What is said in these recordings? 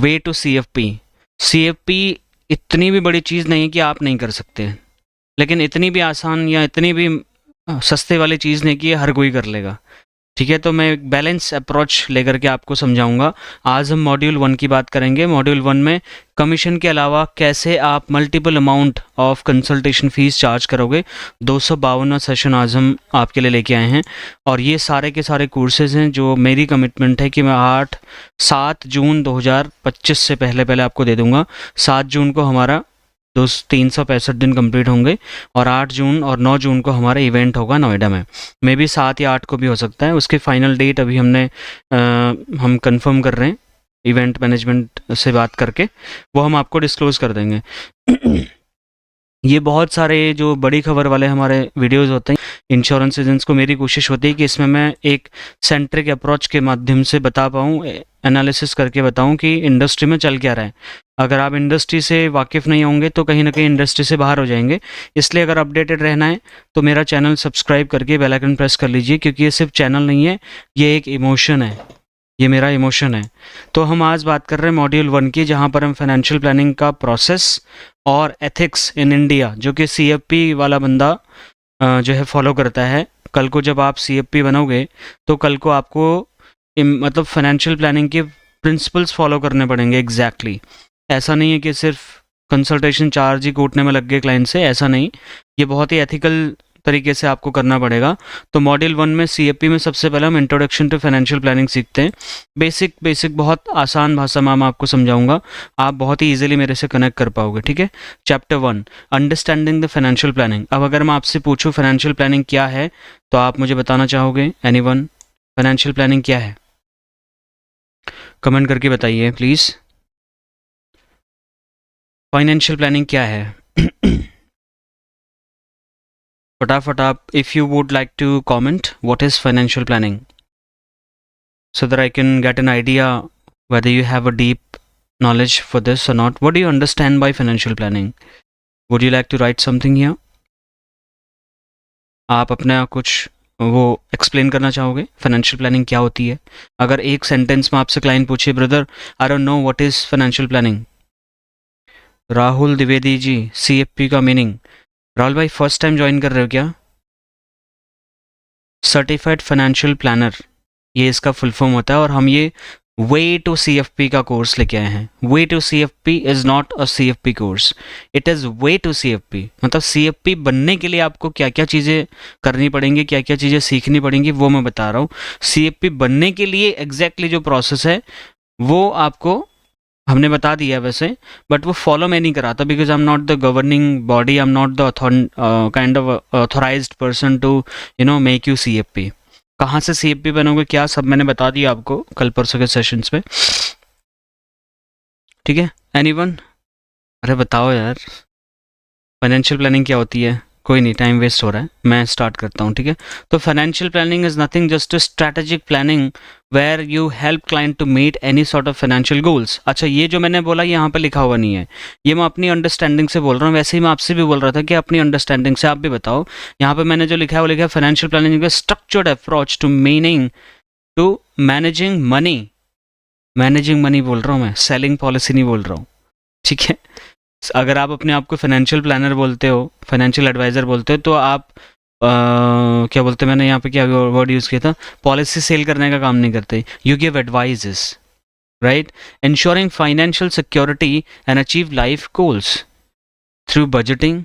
Way to CFP। CFP इतनी भी बड़ी चीज़ नहीं है कि आप नहीं कर सकते, लेकिन इतनी भी आसान या इतनी भी सस्ते वाली चीज़ नहीं कि हर कोई कर लेगा। ठीक है, तो मैं एक बैलेंस अप्रोच लेकर के आपको समझाऊंगा। आज हम मॉड्यूल 1 की बात करेंगे। मॉड्यूल 1 में कमीशन के अलावा कैसे आप multiple amount of consultation fees charge करोगे। 252वां सेशन आज हम आपके लिए लेके आए हैं, और ये सारे के सारे कोर्सेज हैं जो मेरी कमिटमेंट है कि मैं 7 जून 2025 से पहले पहले आपको दे दूंगा। 7 जून को हमारा 365 दिन कंप्लीट होंगे, और 8 जून और 9 जून को हमारा इवेंट होगा नोएडा में। मे भी 7 या 8 को भी हो सकता है, उसकी फाइनल डेट अभी हम कंफर्म कर रहे हैं इवेंट मैनेजमेंट से बात करके, वो हम आपको डिस्क्लोज कर देंगे। ये बहुत सारे जो बड़ी खबर वाले हमारे वीडियोस होते हैं इंश्योरेंस एजेंट्स को, मेरी कोशिश होती है कि इसमें मैं एक सेंट्रिक अप्रोच के माध्यम से बता पाऊँ, एनालिसिस करके बताऊं कि इंडस्ट्री में चल क्या रहा है। अगर आप इंडस्ट्री से वाकिफ़ नहीं होंगे तो कहीं ना कहीं इंडस्ट्री से बाहर हो जाएंगे। इसलिए अगर अपडेटेड रहना है तो मेरा चैनल सब्सक्राइब करके बेल आइकन प्रेस कर लीजिए, क्योंकि ये सिर्फ चैनल नहीं है, ये एक इमोशन है, ये मेरा इमोशन है। तो हम आज बात कर रहे हैं मॉड्यूल 1 की, जहाँ पर हम फाइनेंशियल प्लानिंग का प्रोसेस और एथिक्स इन इंडिया, जो कि CFP वाला बंदा जो है फॉलो करता है। कल को जब आप CFP बनोगे तो कल को आपको मतलब फाइनेंशियल प्लानिंग के प्रिंसिपल्स फॉलो करने पड़ेंगे एग्जैक्टली। ऐसा नहीं है कि सिर्फ कंसल्टेशन चार्ज ही कूटने में लग गए क्लाइंट से, ऐसा नहीं। ये बहुत ही एथिकल तरीके से आपको करना पड़ेगा। तो मॉड्यूल 1 में CFP में सबसे पहले हम इंट्रोडक्शन टू फाइनेंशियल प्लानिंग सीखते हैं। बेसिक बहुत आसान भाषा में मैं आपको समझाऊंगा, आप बहुत ही इजीली मेरे से कनेक्ट कर पाओगे। ठीक है, chapter 1 understanding the financial planning. अब अगर मैं आपसे पूछूं फाइनेंशियल प्लानिंग क्या है, तो आप मुझे बताना चाहोगे? एनीवन, फाइनेंशियल प्लानिंग क्या है? कमेंट करके बताइए प्लीज़, फाइनेंशियल प्लानिंग क्या है? फटाफट आप, if you would like to comment what is financial planning, so that I can get an idea whether you have a deep knowledge for this or not. What do you understand by financial planning? Would you like to write something here? आप अपना कुछ वो explain करना चाहोगे financial planning क्या होती है? अगर एक सेंटेंस में आपसे क्लाइंट पूछे, brother I don't know what is financial planning. Rahul Dwivedi ji, CFP का मीनिंग। राहुल भाई फर्स्ट टाइम ज्वाइन कर रहे हो क्या? सर्टिफाइड फाइनेंशियल प्लानर, ये इसका फुल फॉर्म होता है, और हम ये वे टू CFP का कोर्स लेके आए हैं। Way to CFP is not a CFP course, it is way to CFP। मतलब CFP बनने के लिए आपको क्या क्या चीज़ें करनी पड़ेंगी, क्या क्या चीज़ें सीखनी पड़ेंगी, वो मैं बता रहा हूँ। CFP बनने के लिए एग्जैक्टली जो प्रोसेस है वो आपको हमने बता दिया है वैसे, बट वो फॉलो मैं नहीं कराता, because I am not the governing body, I am not the kind of authorised person to make you CFP। कहाँ से CFP बनोगे क्या, सब मैंने बता दिया आपको कल परसों के सेशंस में। ठीक है, एनीवन? अरे बताओ यार, फाइनेंशियल प्लानिंग क्या होती है? कोई नहीं, टाइम वेस्ट हो रहा है, मैं स्टार्ट करता हूँ। ठीक है, तो financial planning is nothing just a strategic planning where you help client to meet any sort of financial goals. अच्छा, ये जो मैंने बोला यहाँ पे लिखा हुआ नहीं है, ये मैं अपनी अंडरस्टैंडिंग से बोल रहा हूँ। वैसे ही मैं आपसे भी बोल रहा था कि अपनी अंडरस्टैंडिंग से आप भी बताओ। यहाँ पे मैंने जो लिखा है वो लिखा है financial planning structured approach to meaning to managing money. Managing money बोल रहा हूँ मैं, सेलिंग पॉलिसी नहीं बोल रहा हूँ। ठीक है, अगर आप अपने आप को फाइनेंशियल प्लानर बोलते हो, फाइनेंशियल एडवाइज़र बोलते हो, तो आप क्या बोलते हैं, मैंने यहाँ पे क्या वर्ड यूज़ किया था, पॉलिसी सेल करने का काम नहीं करते। You give advises, right, ensuring financial security and achieve life goals through budgeting,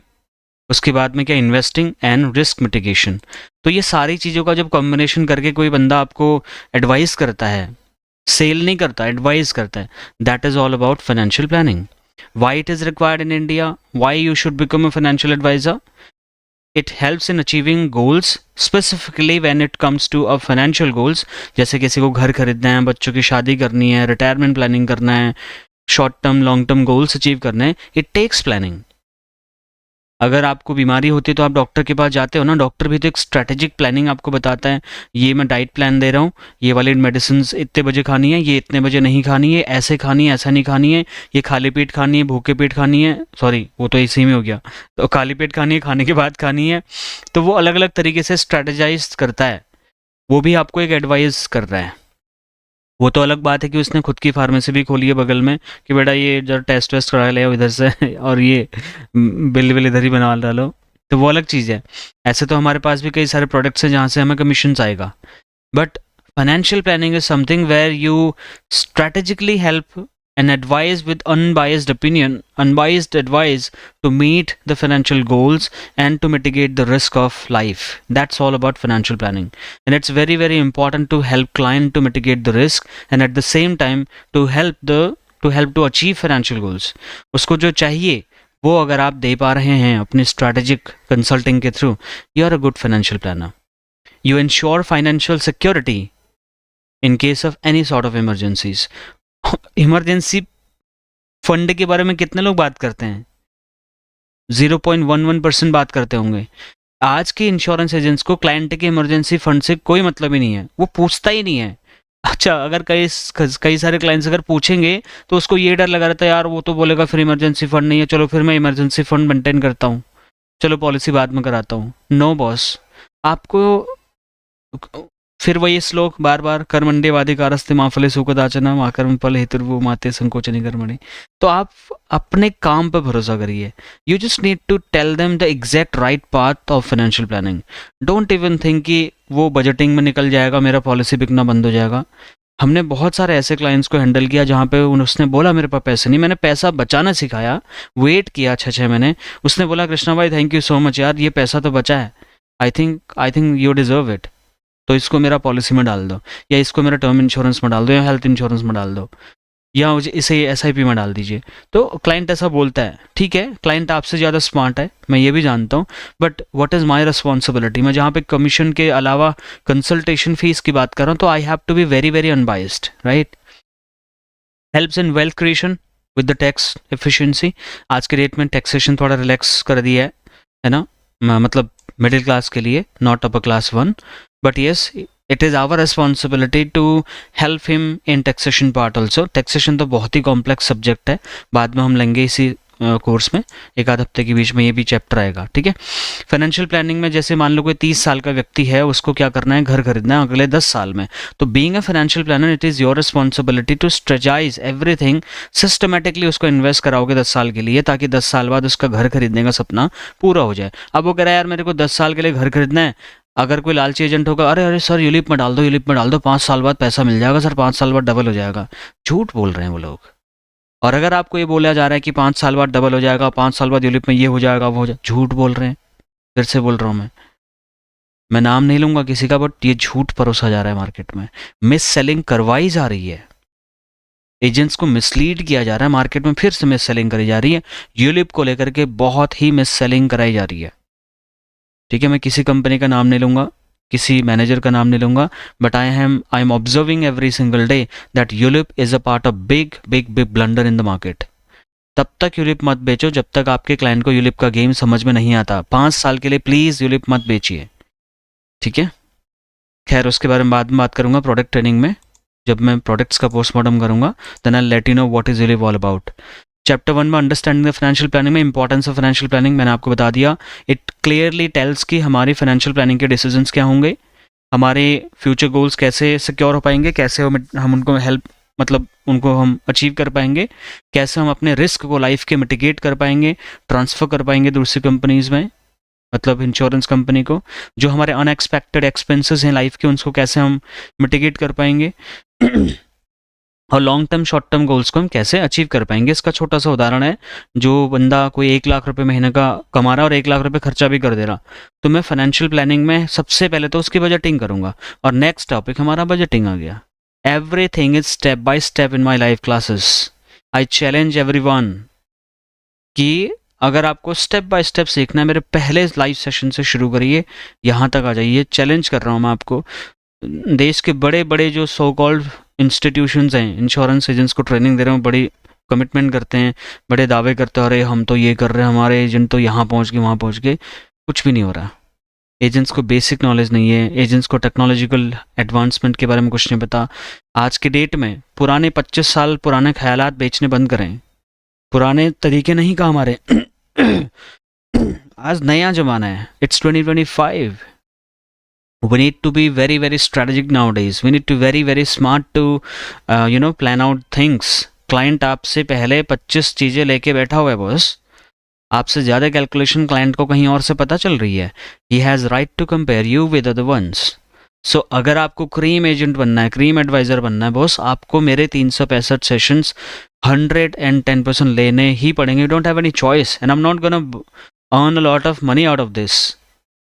उसके बाद में क्या, इन्वेस्टिंग एंड रिस्क मिटिगेशन। तो ये सारी चीज़ों का जब कॉम्बिनेशन करके कोई बंदा आपको एडवाइस करता है, सेल नहीं करता, एडवाइस करता है, that is all about financial planning. Why it is required in India? Why you should become a financial advisor? It helps in achieving goals, specifically when it comes to a financial goals. जैसे किसी को घर खरीदना है, बच्चों की शादी करनी है, रिटायरमेंट प्लानिंग करना है, short term long term goals achieve करने हैं, इट टेक्स प्लानिंग। अगर आपको बीमारी होती है तो आप डॉक्टर के पास जाते हो ना, डॉक्टर भी तो एक स्ट्रैटेजिक प्लानिंग आपको बताता है। ये मैं डाइट प्लान दे रहा हूँ, ये वाली मेडिसिन इतने बजे खानी है, ये इतने बजे नहीं खानी है, ऐसे खानी है, ऐसा नहीं खानी है, ये खाली पेट खानी है, भूखे पेट खानी है, सॉरी वो तो इसी में हो गया, तो खाली पेट खानी है, खाने के बाद खानी है। तो वो अलग अलग तरीके से स्ट्रैटेजाइज करता है, वो भी आपको एक एडवाइस कर रहा है। वो तो अलग बात है कि उसने खुद की फार्मेसी भी खोली है बगल में कि बेटा ये जरा टेस्ट वेस्ट करा ले इधर से और ये बिल विल इधर ही बनवा डालो, तो वो अलग चीज़ है। ऐसे तो हमारे पास भी कई सारे प्रोडक्ट्स हैं जहाँ से हमें कमीशन आएगा, but financial planning is something where you strategically help and advise with unbiased advice to meet the financial goals and to mitigate the risk of life. That's all about financial planning, and it's very very important to help client to mitigate the risk and at the same time to help to achieve financial goals. उसको जो चाहिए वो अगर आप दे पा रहे हैं अपनी strategic consulting के through, you are a good financial planner. You ensure financial security in case of any sort of emergencies. Emergency fund के बारे में कितने लोग बात करते हैं? 0.11% बात करते होंगे। आज के इंश्योरेंस एजेंट्स को क्लाइंट के इमरजेंसी फंड से कोई मतलब ही नहीं है, वो पूछता ही नहीं है। अच्छा, अगर कई सारे क्लाइंट्स अगर पूछेंगे तो उसको ये डर लगा रहता है, यार वो तो बोलेगा फिर इमरजेंसी फंड नहीं है, चलो फिर मैं इमरजेंसी फंड मेंटेन करता हूँ, चलो पॉलिसी बाद में कराता हूँ। नो बॉस, आपको फिर वही श्लोक बार बार, कर्मण्डे वाधिकारस्ते मां फले सुखदाचना मां कर्म फल हेतुर्वो माते संकोचनी कर्मणि। तो आप अपने काम पर भरोसा करिए। You just need to tell them the exact right path of financial planning. Don't even think कि वो बजटिंग में निकल जाएगा, मेरा पॉलिसी बिकना बंद हो जाएगा। हमने बहुत सारे ऐसे क्लाइंट्स को हैंडल किया जहाँ पे उसने बोला मेरे पास पैसे नहीं, मैंने पैसा बचाना सिखाया, वेट किया 6 महीने, उसने बोला कृष्णा भाई थैंक यू सो मच यार, ये पैसा तो बचा है, I think you deserve it, तो इसको मेरा पॉलिसी में डाल दो, या इसको मेरा टर्म इंश्योरेंस में डाल दो, या हेल्थ इंश्योरेंस में डाल दो, या मुझे इसे एसआईपी में डाल दीजिए। तो क्लाइंट ऐसा बोलता है, ठीक है, क्लाइंट आपसे ज़्यादा स्मार्ट है, मैं ये भी जानता हूँ, but what is my responsibility? मैं जहाँ पे कमीशन के अलावा कंसल्टेशन फीस की बात कर रहा हूँ, तो I have to be very very unbiased, right? Helps in wealth creation with the tax efficiency. आज के डेट में टैक्सेशन थोड़ा रिलैक्स कर दिया है ना, मतलब मिडिल क्लास के लिए, not upper class one, but yes, it is our responsibility to help him in taxation part also. Taxation तो बहुत ही कॉम्प्लेक्स सब्जेक्ट है, बाद में हम लेंगे इसी कोर्स में, एक आध हफ्ते के बीच में ये भी चैप्टर आएगा, ठीक है? फाइनेंशियल प्लानिंग में जैसे मान लो कोई 30 साल का व्यक्ति है, उसको क्या करना है, घर खरीदना है अगले 10 साल में, तो being a financial planner it is your responsibility to strategize everything, systematically उसको इन्वेस्ट कराओगे 10 साल के लिए, ताकि 10 साल बाद उसका घर खरीदने का सपना पूरा हो जाए। अब वो कह रहा है यार मेरे को 10 साल के लिए घर खरीदना है, अगर कोई लालची एजेंट होगा, अरे अरे सर यूलिप में डाल दो, यूलिप में डाल दो, 5 साल बाद पैसा मिल जाएगा सर, 5 साल बाद डबल हो जाएगा। झूठ बोल रहे हैं वो लोग। और अगर आपको ये बोला जा रहा है कि 5 साल बाद डबल हो जाएगा, 5 साल बाद यूलिप में ये हो जाएगा वो हो जाएगा, झूठ बोल रहे हैं। फिर से बोल रहा हूँ मैं नाम नहीं लूंगा किसी का, बट ये झूठ परोसा जा रहा है मार्केट में, मिस सेलिंग करवाई जा रही है, एजेंट्स को मिसलीड किया जा रहा है, मार्केट में फिर से मिस सेलिंग करी जा रही है, यूलिप को लेकर के बहुत ही मिस सेलिंग कराई जा रही है, ठीक है? मैं किसी कंपनी का नाम नहीं लूंगा, किसी मैनेजर का नाम नहीं लूंगा, but I am observing every single day that ULIP is a part of big big big blunder in the market. तब तक यूलिप मत बेचो जब तक आपके क्लाइंट को यूलिप का गेम समझ में नहीं आता। 5 साल के लिए प्लीज यूलिप मत बेचिए, ठीक है? खैर उसके बारे में बाद में बात करूंगा प्रोडक्ट ट्रेनिंग में, जब मैं प्रोडक्ट्स का पोस्टमार्टम करूंगा, then I let you know what is ULIP all about. Chapter 1 में अंडरस्टैंडिंग द फाइनेंशियल प्लानिंग में इंपॉर्टेंस ऑफ फाइनेंशियल प्लानिंग मैंने आपको बता दिया। इट क्लियरली टेल्स कि हमारी फाइनेंशियल प्लानिंग के डिसीजंस क्या होंगे, हमारे फ्यूचर गोल्स कैसे सिक्योर हो पाएंगे, कैसे हम उनको उनको हम अचीव कर पाएंगे, कैसे हम अपने रिस्क को लाइफ के मिटिगेट कर पाएंगे, ट्रांसफ़र कर पाएंगे दूसरी कंपनीज में, मतलब इंश्योरेंस कंपनी को, जो हमारे अनएक्सपेक्टेड एक्सपेंसेस हैं लाइफ के उनको कैसे हम मिटिगेट कर पाएंगे और long term short term goals को हम कैसे अचीव कर पाएंगे। इसका छोटा सा उदाहरण है, जो बंदा कोई 1 लाख रुपए महीने का कमा रहा है और 1 लाख रुपए खर्चा भी कर दे रहा, तो मैं फाइनेंशियल प्लानिंग में सबसे पहले तो उसकी बजटिंग करूंगा। और नेक्स्ट टॉपिक हमारा बजटिंग आ गया। Everything is step by step in my life classes. I challenge everyone कि अगर आपको स्टेप बाय स्टेप सीखना है, मेरे पहले लाइव सेशन से शुरू करिए, यहाँ तक आ जाइए। चैलेंज कर रहा हूँ मैं आपको। देश के बड़े बड़े जो सो कॉल्ड इंस्टीट्यूशंस हैं, इंश्योरेंस एजेंट्स को ट्रेनिंग दे रहे हैं, बड़ी कमिटमेंट करते हैं, बड़े दावे करते हैं, अरे हम तो ये कर रहे हैं, हमारे एजेंट तो यहाँ पहुँच गए वहाँ पहुँच गए। कुछ भी नहीं हो रहा। एजेंट्स को बेसिक नॉलेज नहीं है, एजेंट्स को टेक्नोलॉजिकल एडवांसमेंट के बारे में कुछ नहीं पता। आज के डेट में पुराने 25 साल पुराने ख्यालात बेचने बंद करें, पुराने तरीके नहीं काम आ रहे। आज नया जमाना है, it's 2025। We need to be very very strategic nowadays. We need to very very smart to plan out things. Client आपसे पहले 25 चीज़ें लेके बैठा हुआ है बॉस, आपसे ज़्यादा कैलकुलेशन क्लाइंट को कहीं और से पता चल रही है. He has right to compare you with other ones. So अगर आपको क्रीम एजेंट बनना है, क्रीम एडवाइज़र बनना है बॉस, आपको मेरे 365 सेशंस 110% लेने ही पड़ेंगे. You don't have any choice and I am not gonna earn a lot of money out of this.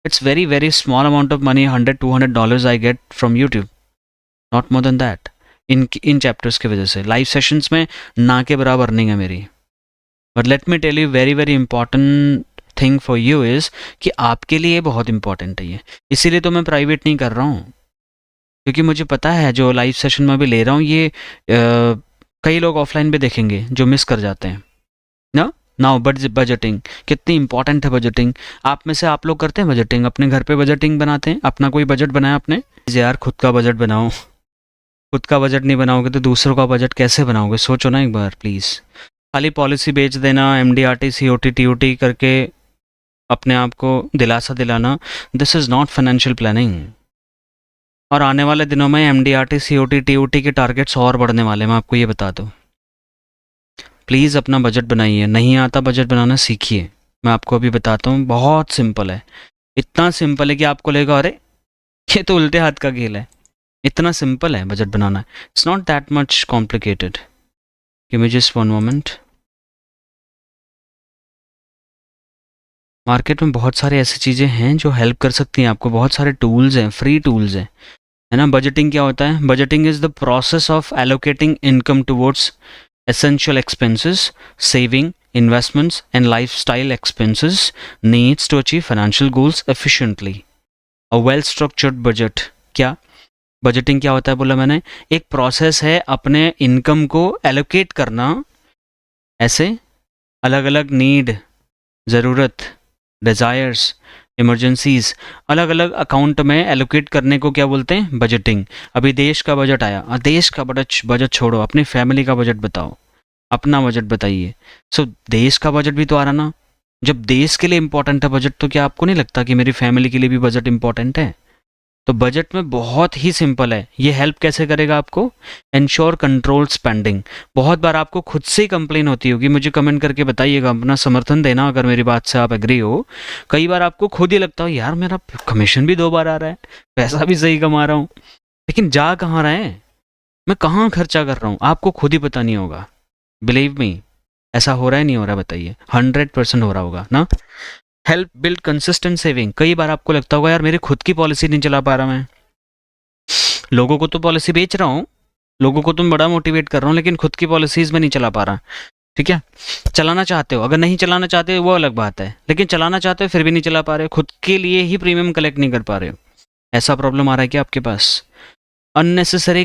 It's very very small amount of money, $100-200 I get from YouTube, not more than that. In chapters की वजह से live sessions में ना के बराबर earning है मेरी. But let me tell you very very important thing for you is कि आपके लिए बहुत इंपॉर्टेंट है ये. इसीलिए तो मैं प्राइवेट नहीं कर रहा हूँ, क्योंकि मुझे पता है जो लाइव सेशन में भी ले रहा हूँ ये कई लोग ऑफलाइन भी देखेंगे जो मिस कर जाते हैं ना. नाउ बजटिंग कितनी इंपॉर्टेंट है. बजटिंग आप में से आप लोग करते हैं बजटिंग, अपने घर पे बजटिंग बनाते हैं, अपना कोई बजट बनाया आपने? यार खुद का बजट बनाओ. खुद का बजट नहीं बनाओगे तो दूसरों का बजट कैसे बनाओगे? सोचो ना एक बार प्लीज़. खाली पॉलिसी बेच देना, MDRT COT TOT करके अपने आप को दिलासा दिलाना, this is not financial planning. और आने वाले दिनों में MDRT COT TOT के टारगेट्स और बढ़ने वाले, मैं आपको ये बता दूँ. प्लीज़ अपना बजट बनाइए. नहीं आता बजट बनाना सीखिए. मैं आपको अभी बताता हूँ, बहुत सिंपल है. इतना सिंपल है कि आपको लगेगा अरे ये तो उल्टे हाथ का खेल है. इतना सिंपल है budget banana. It's not that much complicated. Give me just one moment. Market में बहुत सारे ऐसी चीज़ें हैं जो हेल्प कर सकती हैं आपको. बहुत सारे टूल्स हैं, फ्री टूल्स हैं, है ना. बजटिंग क्या होता है? Budgeting is the process of allocating income towards essential expenses, saving, investments and lifestyle expenses needs to achieve financial goals efficiently. A well structured budget. क्या बजटिंग क्या होता है बोला मैंने? एक प्रोसेस है अपने इनकम को एलोकेट करना, ऐसे अलग अलग नीड, ज़रूरत, डिज़ायर्स, इमरजेंसीज अलग अलग अकाउंट में एलोकेट करने को क्या बोलते हैं? बजटिंग. अभी देश का बजट आया, देश का बजट छोड़ो, अपनी फैमिली का बजट बताओ, अपना बजट बताइए. सो देश का बजट भी तो आ रहा ना. जब देश के लिए इंपॉर्टेंट है बजट, तो क्या आपको नहीं लगता कि मेरी फैमिली के लिए भी बजट इंपॉर्टेंट है? तो बजट में बहुत ही सिंपल है. ये हेल्प कैसे करेगा आपको? Ensure control spending. बहुत बार आपको खुद से ही कंप्लेन होती होगी, मुझे कमेंट करके बताइएगा, अपना समर्थन देना अगर मेरी बात से आप एग्री हो. कई बार आपको खुद ही लगता हो यार मेरा कमीशन भी 2 बार आ रहा है, पैसा भी सही कमा रहा हूँ, लेकिन जा कहाँ रहा है, मैं कहाँ खर्चा कर रहा हूँ, आपको खुद ही पता नहीं होगा. बिलीव मी, ऐसा हो रहा है नहीं हो रहा? बताइए. 100% हो रहा होगा ना. Help build consistent saving. कई बार आपको लगता होगा यार मेरी खुद की पॉलिसी नहीं चला पा रहा, मैं लोगों को तो पॉलिसी बेच रहा हूँ, लोगों को तुम बड़ा मोटिवेट कर रहा हूँ, लेकिन खुद की पॉलिसीज में नहीं चला पा रहा. ठीक है, चलाना चाहते हो, अगर नहीं चलाना चाहते वो अलग बात है, लेकिन चलाना चाहते हो फिर भी नहीं चला पा रहे हो, खुद के लिए ही प्रीमियम कलेक्ट नहीं कर पा रहे हो. ऐसा प्रॉब्लम आ रहा है क्या आपके पास? अननेसेसरी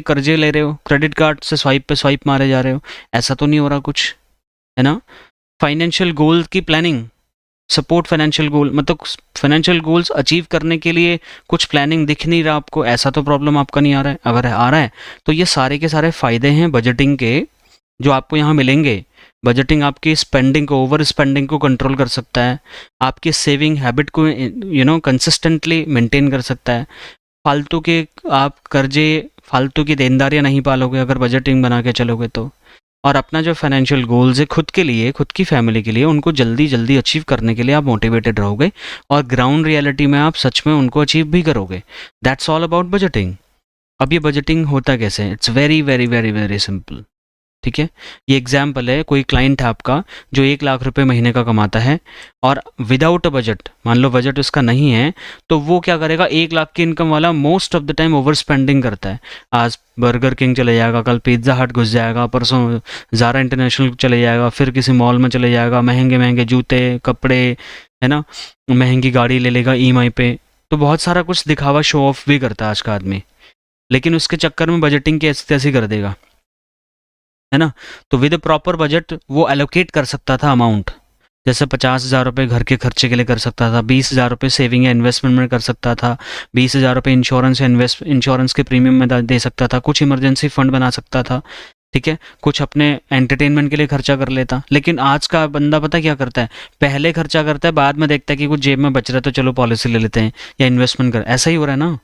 कर्जे ले रहे हो, क्रेडिट कार्ड से स्वाइप पे स्वाइप मारे जा रहे हो, ऐसा तो नहीं हो रहा कुछ, है ना. फाइनेंशियल गोल की प्लानिंग, सपोर्ट फाइनेंशियल गोल, मतलब फाइनेंशियल गोल्स अचीव करने के लिए कुछ प्लानिंग दिख नहीं रहा आपको, ऐसा तो प्रॉब्लम आपका नहीं आ रहा है. अगर आ रहा है तो ये सारे के सारे फायदे हैं बजटिंग के जो आपको यहाँ मिलेंगे. बजटिंग आपकी स्पेंडिंग को, ओवर स्पेंडिंग को कंट्रोल कर सकता है, आपकी सेविंग हैबिट को कंसिस्टेंटली मेंटेन कर सकता है. फालतू के आप कर्जे, फालतू की देनदारियाँ नहीं पालोगे अगर बजटिंग बना के चलोगे तो. और अपना जो फाइनेंशियल गोल्स है खुद के लिए, खुद की फैमिली के लिए, उनको जल्दी जल्दी अचीव करने के लिए आप मोटिवेटेड रहोगे और ग्राउंड रियलिटी में आप सच में उनको अचीव भी करोगे. That's all about budgeting. अब ये बजटिंग होता कैसे है? It's very very very very simple. ठीक है, ये एग्जाम्पल है, कोई क्लाइंट है आपका जो 1 लाख रुपए महीने का कमाता है और विदाउट अ बजट, मान लो बजट उसका नहीं है, तो वो क्या करेगा? 1 लाख की इनकम वाला most of the time over spending करता है. आज बर्गर किंग चले जाएगा, कल पिज्ज़ा हट घुस जाएगा, परसों ज़ारा इंटरनेशनल चले जाएगा, फिर किसी मॉल में चले जाएगा, महंगे महंगे जूते कपड़े, है ना, महंगी गाड़ी ले लेगा EMI पे. तो बहुत सारा कुछ दिखावा, शो ऑफ भी करता है आज का आदमी, लेकिन उसके चक्कर में बजटिंग कैसे तैसी कर देगा, है ना. तो विद प्रॉपर बजट वो एलोकेट कर सकता था अमाउंट, जैसे 50,000 रुपये घर के खर्चे के लिए कर सकता था, 20,000 रुपये सेविंग या इन्वेस्टमेंट में कर सकता था, 20,000 रुपये इंश्योरेंस या इंश्योरेंस के प्रीमियम में दे सकता था, कुछ इमरजेंसी फंड बना सकता था, ठीक है, कुछ अपने एंटरटेनमेंट के लिए खर्चा कर लेता। लेकिन आज का बंदा पता क्या करता है, पहले खर्चा करता है, बाद में देखता है कि कुछ जेब में बच रहा है तो चलो पॉलिसी ले लेते हैं या इन्वेस्टमेंट कर, ऐसा ही हो रहा है ना।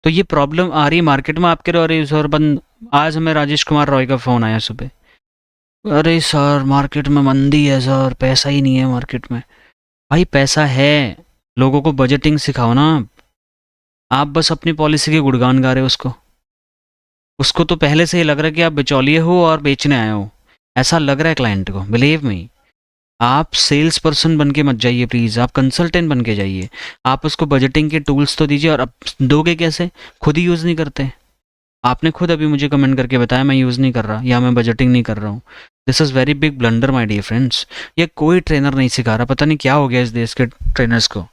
तो ये प्रॉब्लम आ रही है मार्केट में आपके, और ये सर बंद, आज हमें राजेश कुमार रॉय का फ़ोन आया सुबह, अरे सर मार्केट में मंदी है सर, पैसा ही नहीं है मार्केट में। भाई पैसा है, लोगों को बजटिंग सिखाओ ना। आप बस अपनी पॉलिसी के गुणगान गा रहे हो उसको। उसको तो पहले से ही लग रहा है कि आप बिचौलिए हो और बेचने आए हो, ऐसा लग रहा है क्लाइंट को। बिलीव मी, आप सेल्स पर्सन बन के मत जाइए प्लीज़, आप कंसल्टेंट बन के जाइए। आप उसको बजटिंग के टूल्स तो दीजिए, और अब दोगे कैसे, खुद ही यूज़ नहीं करते। आपने खुद अभी मुझे कमेंट करके बताया मैं यूज़ नहीं कर रहा या मैं बजटिंग नहीं कर रहा हूँ। This is very big blunder my dear friends. ये कोई ट्रेनर नहीं सिखा रहा, पता नहीं क्या हो गया इस देश के ट्रेनर्स को,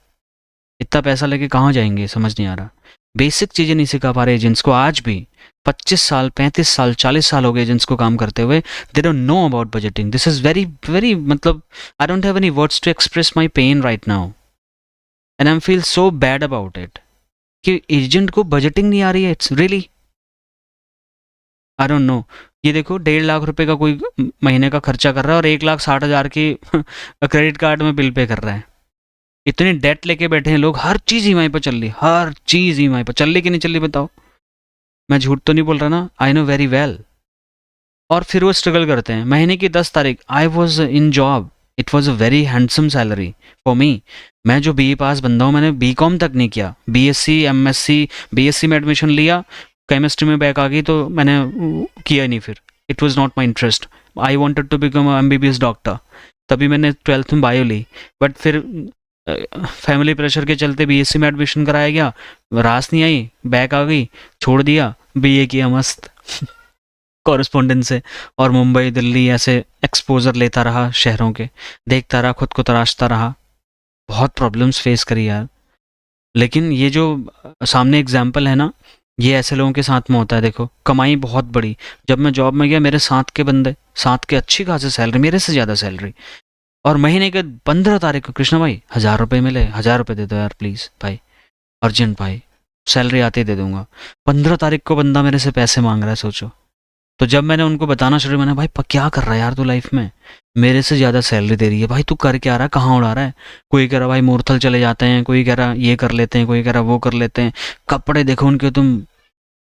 इतना पैसा लेके कहाँ जाएंगे समझ नहीं आ रहा। बेसिक चीज़ें नहीं सिखा पा रहे एजेंट्स को आज भी। 25 साल, 35 साल, 40 साल हो गए एजेंट्स को काम करते हुए, they don't know about budgeting. This is very very, मतलब I don't have any words to express my pain right now, and I am feel so bad about it कि एजेंट को बजटिंग नहीं आ रही है। It's really, I don't know. ये देखो 1.5 लाख रुपए का कोई महीने का खर्चा कर रहा है और 1,60,000 की क्रेडिट कार्ड में बिल पे कर रहा है। इतनी डेट लेके बैठे हैं लोग, हर चीज़ ईएमआई पर चल रही, हर चीज़ ईएमआई पर चल रही कि नहीं चल रही बताओ। मैं झूठ तो नहीं बोल रहा ना, आई नो वेरी वेल। और फिर वो स्ट्रगल करते हैं। महीने की 10 तारीख I was in job, it was a very handsome salary for me. मैं जो बीए पास बंदा हूँ, मैंने बीकॉम तक नहीं किया, बीएससी एमएससी, बीएससी में एडमिशन लिया, केमिस्ट्री में बैक आ गई तो मैंने किया नहीं फिर। It was not my interest. I wanted to become MBBS doctor, तभी मैंने 12th में बायो ली। बट फिर फैमिली प्रेशर के चलते बीएससी में एडमिशन कराया गया, रास नहीं आई, बैक आ गई, छोड़ दिया, बीए किया मस्त कॉरेस्पॉन्डेंस से, और मुंबई दिल्ली ऐसे एक्सपोजर लेता रहा शहरों के, देखता रहा, खुद को तराशता रहा। बहुत प्रॉब्लम्स फेस करी यार। लेकिन ये जो सामने एग्जाम्पल है ना, ये ऐसे लोगों के साथ में होता है। देखो कमाई बहुत बड़ी, जब मैं जॉब में गया मेरे साथ के बंदे, साथ के अच्छी खासी सैलरी, मेरे से ज़्यादा सैलरी, और महीने के 15 तारीख को कृष्णा भाई 1,000 रुपये मिले, 1,000 रुपये दे दो यार प्लीज़ भाई, अर्जेंट भाई, सैलरी आते ही दे दूंगा। 15 तारीख को बंदा मेरे से पैसे मांग रहा है, सोचो। तो जब मैंने उनको बताना शुरू, मैंने भाई क्या कर रहा है यार तू लाइफ में, मेरे से ज़्यादा सैलरी दे रही है भाई, तू कर क्या रहा है, कहाँ उड़ा रहा है। कोई कह रहा भाई मूर्थल चले जाते हैं, कोई कह रहा ये कर लेते हैं, कोई कह रहा वो कर लेते हैं। कपड़े देखो उनके तुम,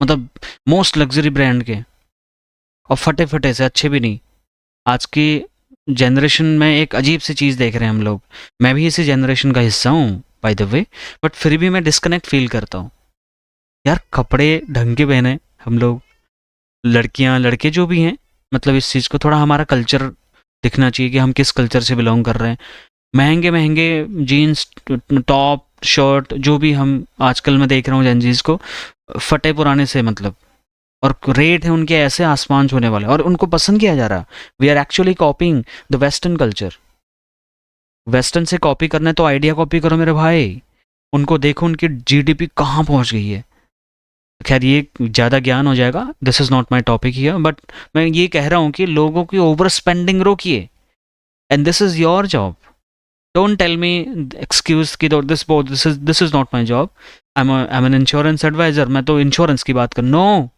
मतलब मोस्ट लग्जरी ब्रांड के, और फटे फटे से, अच्छे भी नहीं। आज की जनरेशन में एक अजीब सी चीज़ देख रहे हैं हम लोग। मैं भी इसी जनरेशन का हिस्सा हूँ बाय द वे, बट फिर भी मैं डिस्कनेक्ट फील करता हूँ यार। कपड़े ढंग के पहने हम लोग, लड़कियां लड़के जो भी हैं, मतलब इस चीज़ को थोड़ा हमारा कल्चर दिखना चाहिए कि हम किस कल्चर से बिलोंग कर रहे हैं। महंगे महंगे जीन्स, टॉप, शर्ट, जो भी हम आजकल मैं देख रहा हूँ जेनजीज को, फटे पुराने से मतलब, और रेट है उनके ऐसे आसमान छूने वाले, और उनको पसंद किया जा रहा। We are actually copying the western culture. Western से कॉपी करना है तो आइडिया कॉपी करो मेरे भाई। उनको देखो उनकी जीडीपी कहाँ पहुँच गई है। खैर ये ज़्यादा ज्ञान हो जाएगा, this is not my topic here, but मैं ये कह रहा हूँ कि लोगों की ओवर स्पेंडिंग रोकिए, and this is your job. Don't tell me excuse कि this is not my job, I am an insurance advisor, मैं तो इंश्योरेंस की बात कर। No,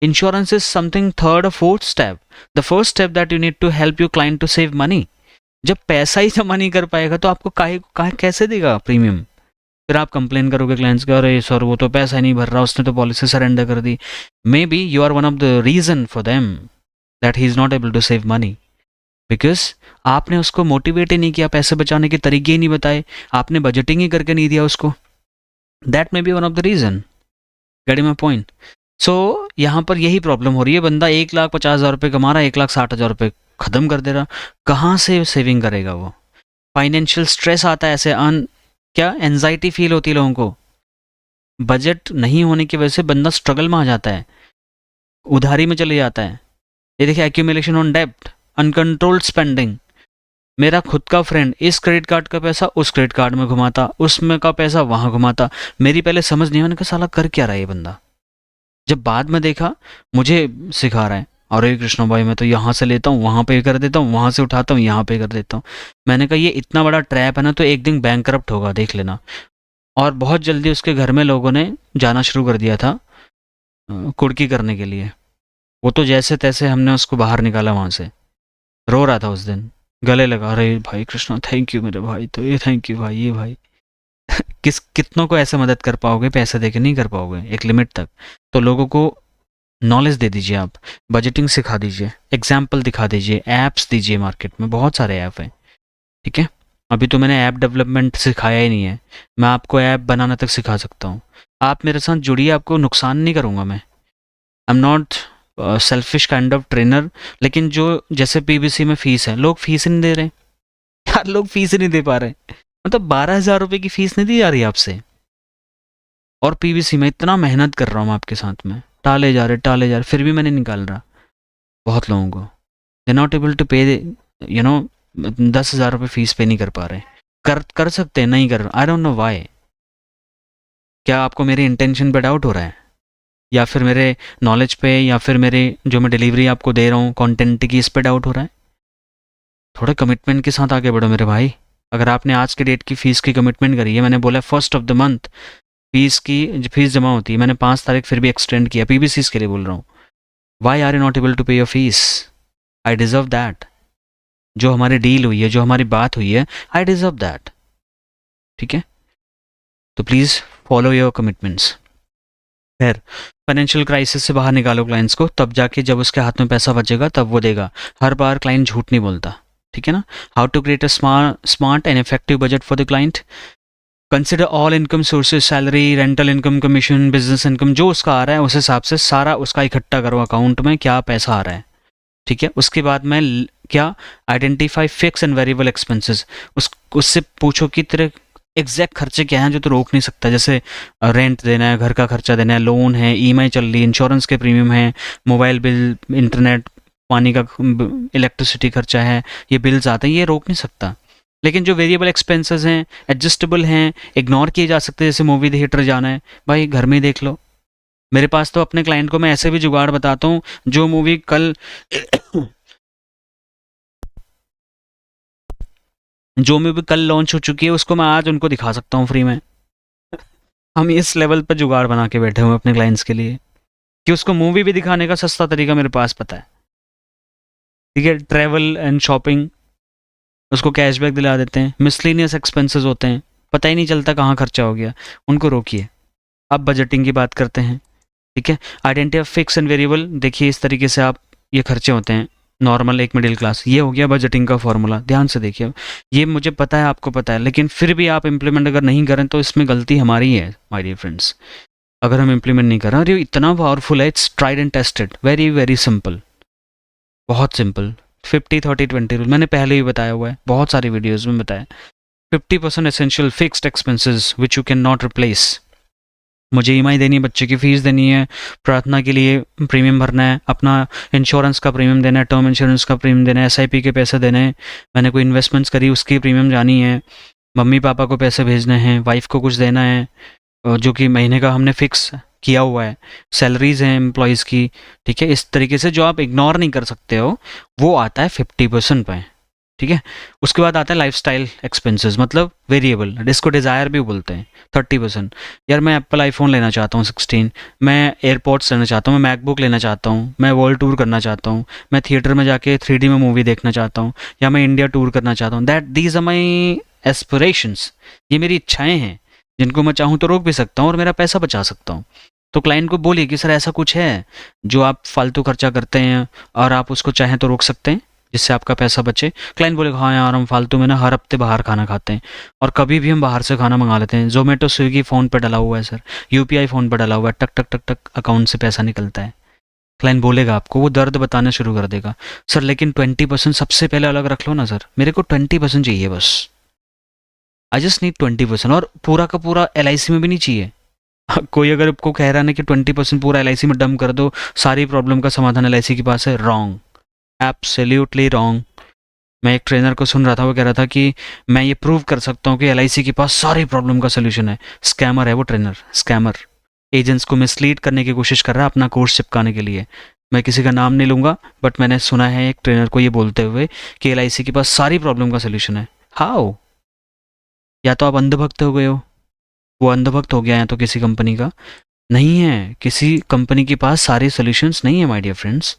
insurance is something third और fourth step. The first step that you need to help your client to save money. जब पैसा ही जमा नहीं कर पाएगा तो आपको काहे कैसे देगा प्रीमियम। फिर आप कंप्लेन करोगे क्लाइंट्स का, अरे सर वो तो पैसा ही नहीं भर रहा, उसने तो पॉलिसी सरेंडर कर दी। Maybe you are one of the reason for them that he is not able to save money, because आपने उसको मोटिवेट ही नहीं किया, पैसे बचाने के तरीके ही नहीं बताए, आपने बजटिंग ही करके नहीं दिया उसको। That maybe one of the reason. Getting my point. So यहाँ पर यही प्रॉब्लम हो रही है। बंदा 1,50,000 रुपये कमा रहा है, 1,60,000 रुपये खत्म कर दे रहा, कहाँ से सेविंग करेगा वो। फाइनेंशियल स्ट्रेस आता है ऐसे, क्या एंजाइटी फील होती है लोगों को। बजट नहीं होने की वजह से बंदा स्ट्रगल में आ जाता है, उधारी में चले जाता है। ये देखिए, एक्यूमुलेशन ऑन डेब्ट, अनकंट्रोल्ड स्पेंडिंग। मेरा खुद का फ्रेंड इस क्रेडिट कार्ड का पैसा उस क्रेडिट कार्ड में घुमाता, उसमें का पैसा वहां घुमाता। मेरी पहले समझ नहीं, मैंने कहा साला कर क्या रहा है ये बंदा। जब बाद में देखा, मुझे सिखा रहा है, अरे कृष्णा भाई मैं तो यहाँ से लेता हूँ, वहाँ पे कर देता हूँ, वहाँ से उठाता हूँ, यहाँ पे कर देता हूँ। मैंने कहा ये इतना बड़ा ट्रैप है ना, तो एक दिन बैंकरप्ट होगा, देख लेना। और बहुत जल्दी उसके घर में लोगों ने जाना शुरू कर दिया था कुर्की करने के लिए। वो तो जैसे तैसे हमने उसको बाहर निकाला वहाँ से। रो रहा था उस दिन, गले लगा, अरे भाई कृष्णा थैंक यू मेरे भाई, तो ये थैंक यू भाई, ये भाई कितनों को ऐसे मदद कर पाओगे, पैसे देके नहीं कर पाओगे, एक लिमिट तक। तो लोगों को नॉलेज दे दीजिए, आप बजटिंग सिखा दीजिए, एग्जाम्पल दिखा दीजिए, ऐप्स दीजिए, मार्केट में बहुत सारे ऐप हैं, ठीक है। अभी तो मैंने ऐप डेवलपमेंट सिखाया ही नहीं है, मैं आपको ऐप बनाना तक सिखा सकता हूँ। आप मेरे साथ जुड़िए, आपको नुकसान नहीं करूँगा मैं। आई am not selfish kind of trainer. लेकिन जो जैसे पीबीसी में फीस है, लोग फीस ही नहीं दे रहे यार, लोग फीस ही नहीं दे पा रहे। मतलब 12,000 रुपये की फीस नहीं दी जा रही आपसे, और पीबीसी में इतना मेहनत कर रहा हूँ आपके साथ में, टाले जा रहे, फिर भी मैं नहीं निकाल रहा। बहुत लोगों को दे नॉट एबल टू पे, यू नो, 10,000 रुपये फीस पे नहीं कर पा रहे। कर सकते हैं, नहीं कर, आई डोंट नो वाई। क्या आपको मेरे इंटेंशन पे डाउट हो रहा है, या फिर मेरे नॉलेज पे, या फिर मेरे जो मैं डिलीवरी आपको दे रहा हूँ कंटेंट की, इस पे डाउट हो रहा है? थोड़ा कमिटमेंट के साथ आगे बढ़ो मेरे भाई। अगर आपने आज के डेट की फ़ीस की कमिटमेंट करी है, मैंने बोला 1st of the month fees जमा होती है, मैंने 5 तारीख फिर भी एक्सटेंड किया, पीबीसीज के लिए बोल रहा हूँ। Why are you not able to pay your fees? I deserve that. जो हमारी डील हुई है, जो हमारी बात हुई है, आई डिजर्व दैट, ठीक है। तो प्लीज़ फॉलो योर कमिटमेंट्स। खैर, फाइनेंशियल क्राइसिस से बाहर निकालो क्लाइंट्स को, तब जाके जब उसके हाथ में पैसा बचेगा तब वो देगा। हर बार क्लाइंट झूठ नहीं बोलता, ठीक है ना। How to create a smart and effective budget for the client. Consider all income sources, salary, rental income, commission, business income, जो उसका आ रहा है उस हिसाब से सारा उसका इकट्ठा करो अकाउंट में, क्या पैसा आ रहा है, ठीक है। उसके बाद में क्या, identify fix and variable expenses. उससे पूछो कि तेरे एग्जैक्ट खर्चे क्या हैं जो तो रोक नहीं सकता। जैसे रेंट देना है, घर का खर्चा देना है, लोन है, ईएमआई चल रही है, इंश्योरेंस के प्रीमियम है, मोबाइल बिल, इंटरनेट, पानी का, इलेक्ट्रिसिटी खर्चा है, ये बिल्स आते हैं, ये रोक नहीं सकता। लेकिन जो वेरिएबल एक्सपेंसेस हैं, एडजस्टेबल हैं, इग्नोर किए जा सकते हैं, जैसे मूवी थिएटर जाना है, भाई घर में ही देख लो। मेरे पास तो अपने क्लाइंट को मैं ऐसे भी जुगाड़ बताता हूँ, जो मूवी कल जो मूवी कल लॉन्च हो चुकी है उसको मैं आज उनको दिखा सकता हूँ फ्री में। हम इस लेवल पर जुगाड़ बना के बैठे हुए अपने क्लाइंट्स के लिए, कि उसको मूवी भी दिखाने का सस्ता तरीका मेरे पास पता है, ठीक है। ट्रैवल एंड शॉपिंग, उसको कैशबैक दिला देते हैं। मिसलिनियस एक्सपेंसेस होते हैं, पता ही नहीं चलता कहाँ खर्चा हो गया, उनको रोकिए। अब बजटिंग की बात करते हैं, ठीक है। आइडेंटिफाई फिक्स एंड वेरिएबल, देखिए इस तरीके से आप, ये खर्चे होते हैं नॉर्मल एक मिडिल क्लास। ये हो गया बजटिंग का फॉर्मूला, ध्यान से देखिए। ये मुझे पता है, आपको पता है, लेकिन फिर भी आप इम्प्लीमेंट अगर नहीं करें तो इसमें गलती हमारी है माय डियर फ्रेंड्स। अगर हम इम्प्लीमेंट नहीं कर रहे, और ये इतना पावरफुल है, it's tried and tested, very very simple, बहुत सिंपल। 50-30-20 रूल मैंने पहले ही बताया हुआ है, बहुत सारी वीडियोज़ में बताया। 50% essential fixed expenses which you can not replace. मुझे ईएमआई देनी है, बच्चे की फ़ीस देनी है, प्रार्थना के लिए प्रीमियम भरना है, अपना इंश्योरेंस का प्रीमियम देना है, टर्म इंश्योरेंस का प्रीमियम देना है, एसआईपी के पैसे देने हैं, मैंने कोई इन्वेस्टमेंट्स करी उसकी प्रीमियम जानी है, मम्मी पापा को पैसे भेजने हैं, वाइफ को कुछ देना है, जो कि महीने का हमने फिक्स किया हुआ है, सैलरीज हैं एम्प्लॉयज़ की, ठीक है। इस तरीके से जो आप इग्नोर नहीं कर सकते हो, वो आता है 50% पे, ठीक है। उसके बाद आता है लाइफस्टाइल एक्सपेंसेस, मतलब वेरिएबल, जिसको डिज़ायर भी बोलते हैं, 30%। यार मैं एप्पल आईफोन लेना चाहता हूँ 16, मैं एयरपोर्ट्स लेना चाहता हूँ, मैं मैकबुक लेना चाहता हूँ, मैं वर्ल्ड टूर करना चाहता हूँ, मैं थिएटर में जाके 3D में मूवी देखना चाहता हूँ, या मैं इंडिया टूर करना चाहता हूँ। दीज आर माई एस्पिरेशंस, ये मेरी इच्छाएँ हैं, जिनको मैं चाहूँ तो रोक भी सकता हूँ और मेरा पैसा बचा सकता हूँ। तो क्लाइंट को बोलिए कि सर ऐसा कुछ है जो आप फालतू खर्चा करते हैं और आप उसको चाहें तो रोक सकते हैं, जिससे आपका पैसा बचे। क्लाइंट बोलेगा हाँ यार, हम फालतू में ना हर हफ्ते बाहर खाना खाते हैं, और कभी भी हम बाहर से खाना मंगा लेते हैं, जोमेटो स्विगी फ़ोन पे डला हुआ है सर, यूपीआई फ़ोन पे डला हुआ है, टक टक टक टक अकाउंट से पैसा निकलता है। क्लाइंट बोलेगा आपको, वो दर्द बताना शुरू कर देगा, सर लेकिन 20% सबसे पहले अलग रख लो ना सर, मेरे को 20% चाहिए बस, आई जस्ट नीड 20%, और पूरा का पूरा एलआईसी में भी नहीं चाहिए। कोई अगर आपको कह रहा है ना कि 20% पूरा एलआईसी में डंप कर दो, सारी प्रॉब्लम का समाधान एलआईसी के पास है, रॉन्ग, एब्सोल्युटली रॉन्ग। मैं एक ट्रेनर को सुन रहा था, वो कह रहा था कि मैं ये प्रूव कर सकता हूँ कि एलआईसी के पास सारी प्रॉब्लम का सोल्यूशन है। स्कैमर है वो ट्रेनर, स्कैमर, एजेंट्स को मिसलीड करने की कोशिश कर रहा है अपना कोर्स चिपकाने के लिए। मैं किसी का नाम नहीं लूँगा, बट मैंने सुना है एक ट्रेनर को ये बोलते हुए कि एलआईसी के पास सारी प्रॉब्लम का सोल्यूशन है। हाउ? या तो आप अंधभक्त हो गए हो, वो अंधभक्त हो गया है तो किसी कंपनी का, नहीं है, किसी कंपनी के पास सारे सॉल्यूशंस नहीं है my dear friends.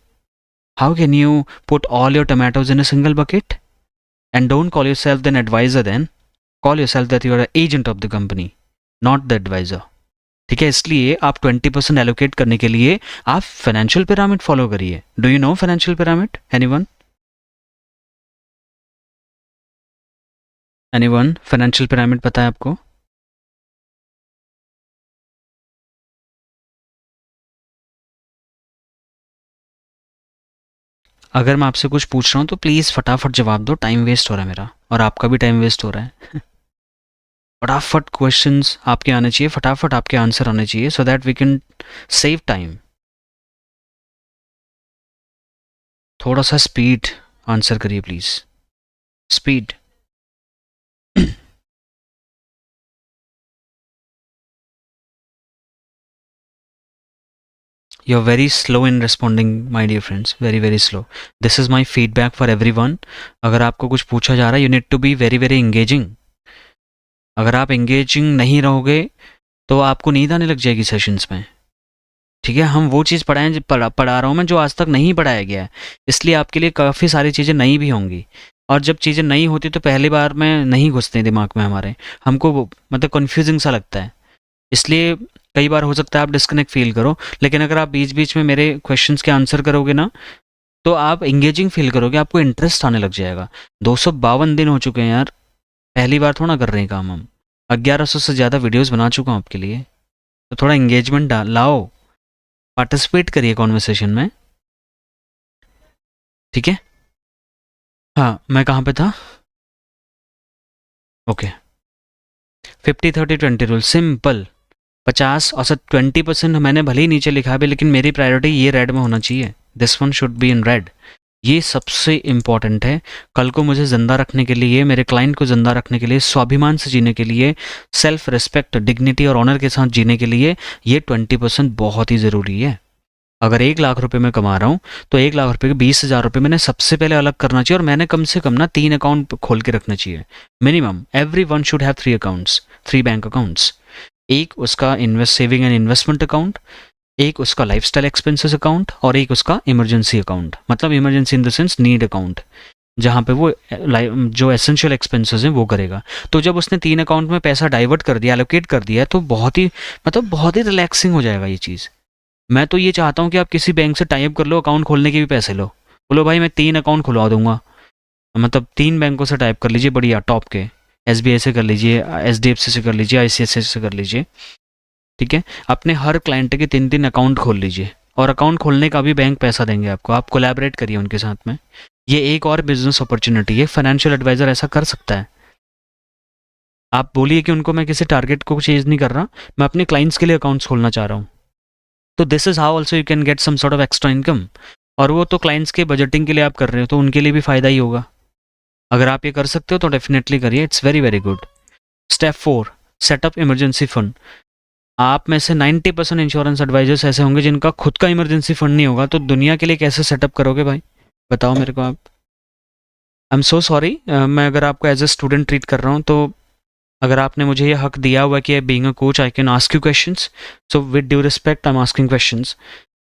How can you put all your tomatoes in a single bucket? And don't call yourself then advisor, then call yourself that you are agent of the company, not the advisor. ठीक है, इसलिए आप 20% allocate करने के लिए आप financial pyramid follow करिए. Do you know financial pyramid? Anyone? Anyone? Financial pyramid पता है आपको? अगर मैं आपसे कुछ पूछ रहा हूँ तो प्लीज़ फटाफट जवाब दो, टाइम वेस्ट हो रहा है मेरा और आपका भी टाइम वेस्ट हो रहा है. फटाफट क्वेश्चंस आपके आने चाहिए, फटाफट आपके आंसर आने चाहिए, so that we can save time. थोड़ा सा स्पीड आंसर करिए please, speed. You are very slow in responding my dear friends, very very slow. This is my feedback for every one. अगर आपको कुछ पूछा जा रहा है, you need to be very very engaging. अगर आप इंगेजिंग नहीं रहोगे तो आपको नींद आने लग जाएगी सेशंस में. ठीक है, हम वो चीज़ पढ़ा रहा हूँ मैं जो आज तक नहीं पढ़ाया गया है, इसलिए आपके लिए काफ़ी सारी चीज़ें नई भी होंगी. और जब चीज़ें नई होती तो पहली बार में नहीं घुसते दिमाग में हमारे, हमको मतलब कन्फ्यूजिंग सा लगता है. इसलिए कई बार हो सकता है आप डिस्कनेक्ट फील करो, लेकिन अगर आप बीच बीच में मेरे क्वेश्चंस के आंसर करोगे ना तो आप इंगेजिंग फील करोगे, आपको इंटरेस्ट आने लग जाएगा. 252 दिन हो चुके हैं यार, पहली बार थोड़ा कर रहे हैं काम हम. 1100 से ज़्यादा वीडियोस बना चुका हूँ आपके लिए, तो थोड़ा इंगेजमेंट लाओ, पार्टिसिपेट करिए कॉन्वर्सेशन में. ठीक है, हाँ मैं कहाँ पे था? ओके. 50-30-20 rule simple. 50 और 20% मैंने भले ही नीचे लिखा भी, लेकिन मेरी प्रायोरिटी ये रेड में होना चाहिए. This one should be in red. ये सबसे इम्पॉर्टेंट है. कल को मुझे ज़िंदा रखने के लिए, मेरे क्लाइंट को ज़िंदा रखने के लिए, स्वाभिमान से जीने के लिए, सेल्फ रिस्पेक्ट, डिग्निटी और ऑनर के साथ जीने के लिए ये 20% बहुत ही ज़रूरी है. अगर 1 लाख रुपए मैं कमा रहा हूँ तो 1 लाख रुपए के 20,000 रुपये मैंने सबसे पहले अलग करना चाहिए, और मैंने कम से कम ना 3 अकाउंट खोल के रखना चाहिए minimum. Every one should have 3 accounts, 3 bank accounts. एक उसका सेविंग एंड इन्वेस्टमेंट अकाउंट, एक उसका लाइफस्टाइल एक्सपेंसेस अकाउंट, और एक उसका इमरजेंसी अकाउंट. मतलब emergency in the sense need account, जहाँ पे वो जो एसेंशियल एक्सपेंसेस हैं वो करेगा. तो जब उसने 3 अकाउंट में पैसा डाइवर्ट कर दिया, एलोकेट कर दिया, तो बहुत ही मतलब बहुत ही रिलैक्सिंग हो जाएगा ये चीज़. मैं तो ये चाहता हूँ कि आप किसी बैंक से टाई अप कर लो, अकाउंट खोलने के भी पैसे लो, बोलो भाई मैं 3 अकाउंट खुलवा दूंगा. मतलब 3 बैंकों से टाइप कर लीजिए, बढ़िया टॉप के, SBI से कर लीजिए, HDFC से कर लीजिए, ICICI से कर लीजिए. ठीक है, अपने हर क्लाइंट के 3-3 अकाउंट खोल लीजिए, और अकाउंट खोलने का भी बैंक पैसा देंगे आपको. आप कोलैबोरेट करिए उनके साथ में. ये एक और बिजनेस अपॉर्चुनिटी है, फाइनेंशियल एडवाइजर ऐसा कर सकता है. आप बोलिए कि उनको मैं किसी टारगेट को चेंज नहीं कर रहा, मैं अपने क्लाइंट्स के लिए अकाउंट्स खोलना चाह रहा हूँ. तो this is how also you can get some sort of extra income. और वो तो क्लाइंट्स के बजटिंग के लिए आप कर रहे हो, तो उनके लिए भी फायदा ही होगा. अगर आप ये कर सकते हो तो डेफिनेटली करिए, it's very very good. Step 4, setup emergency fund. आप में से 90% इंश्योरेंस एडवाइजर्स ऐसे होंगे जिनका खुद का इमरजेंसी फंड नहीं होगा, तो दुनिया के लिए कैसे सेटअप करोगे भाई, बताओ मेरे को आप. आई एम सो सॉरी, मैं अगर आपको एज ए स्टूडेंट ट्रीट कर रहा हूँ, तो अगर आपने मुझे ये हक दिया हुआ कि being a coach I can ask you questions, so with due respect I am asking questions.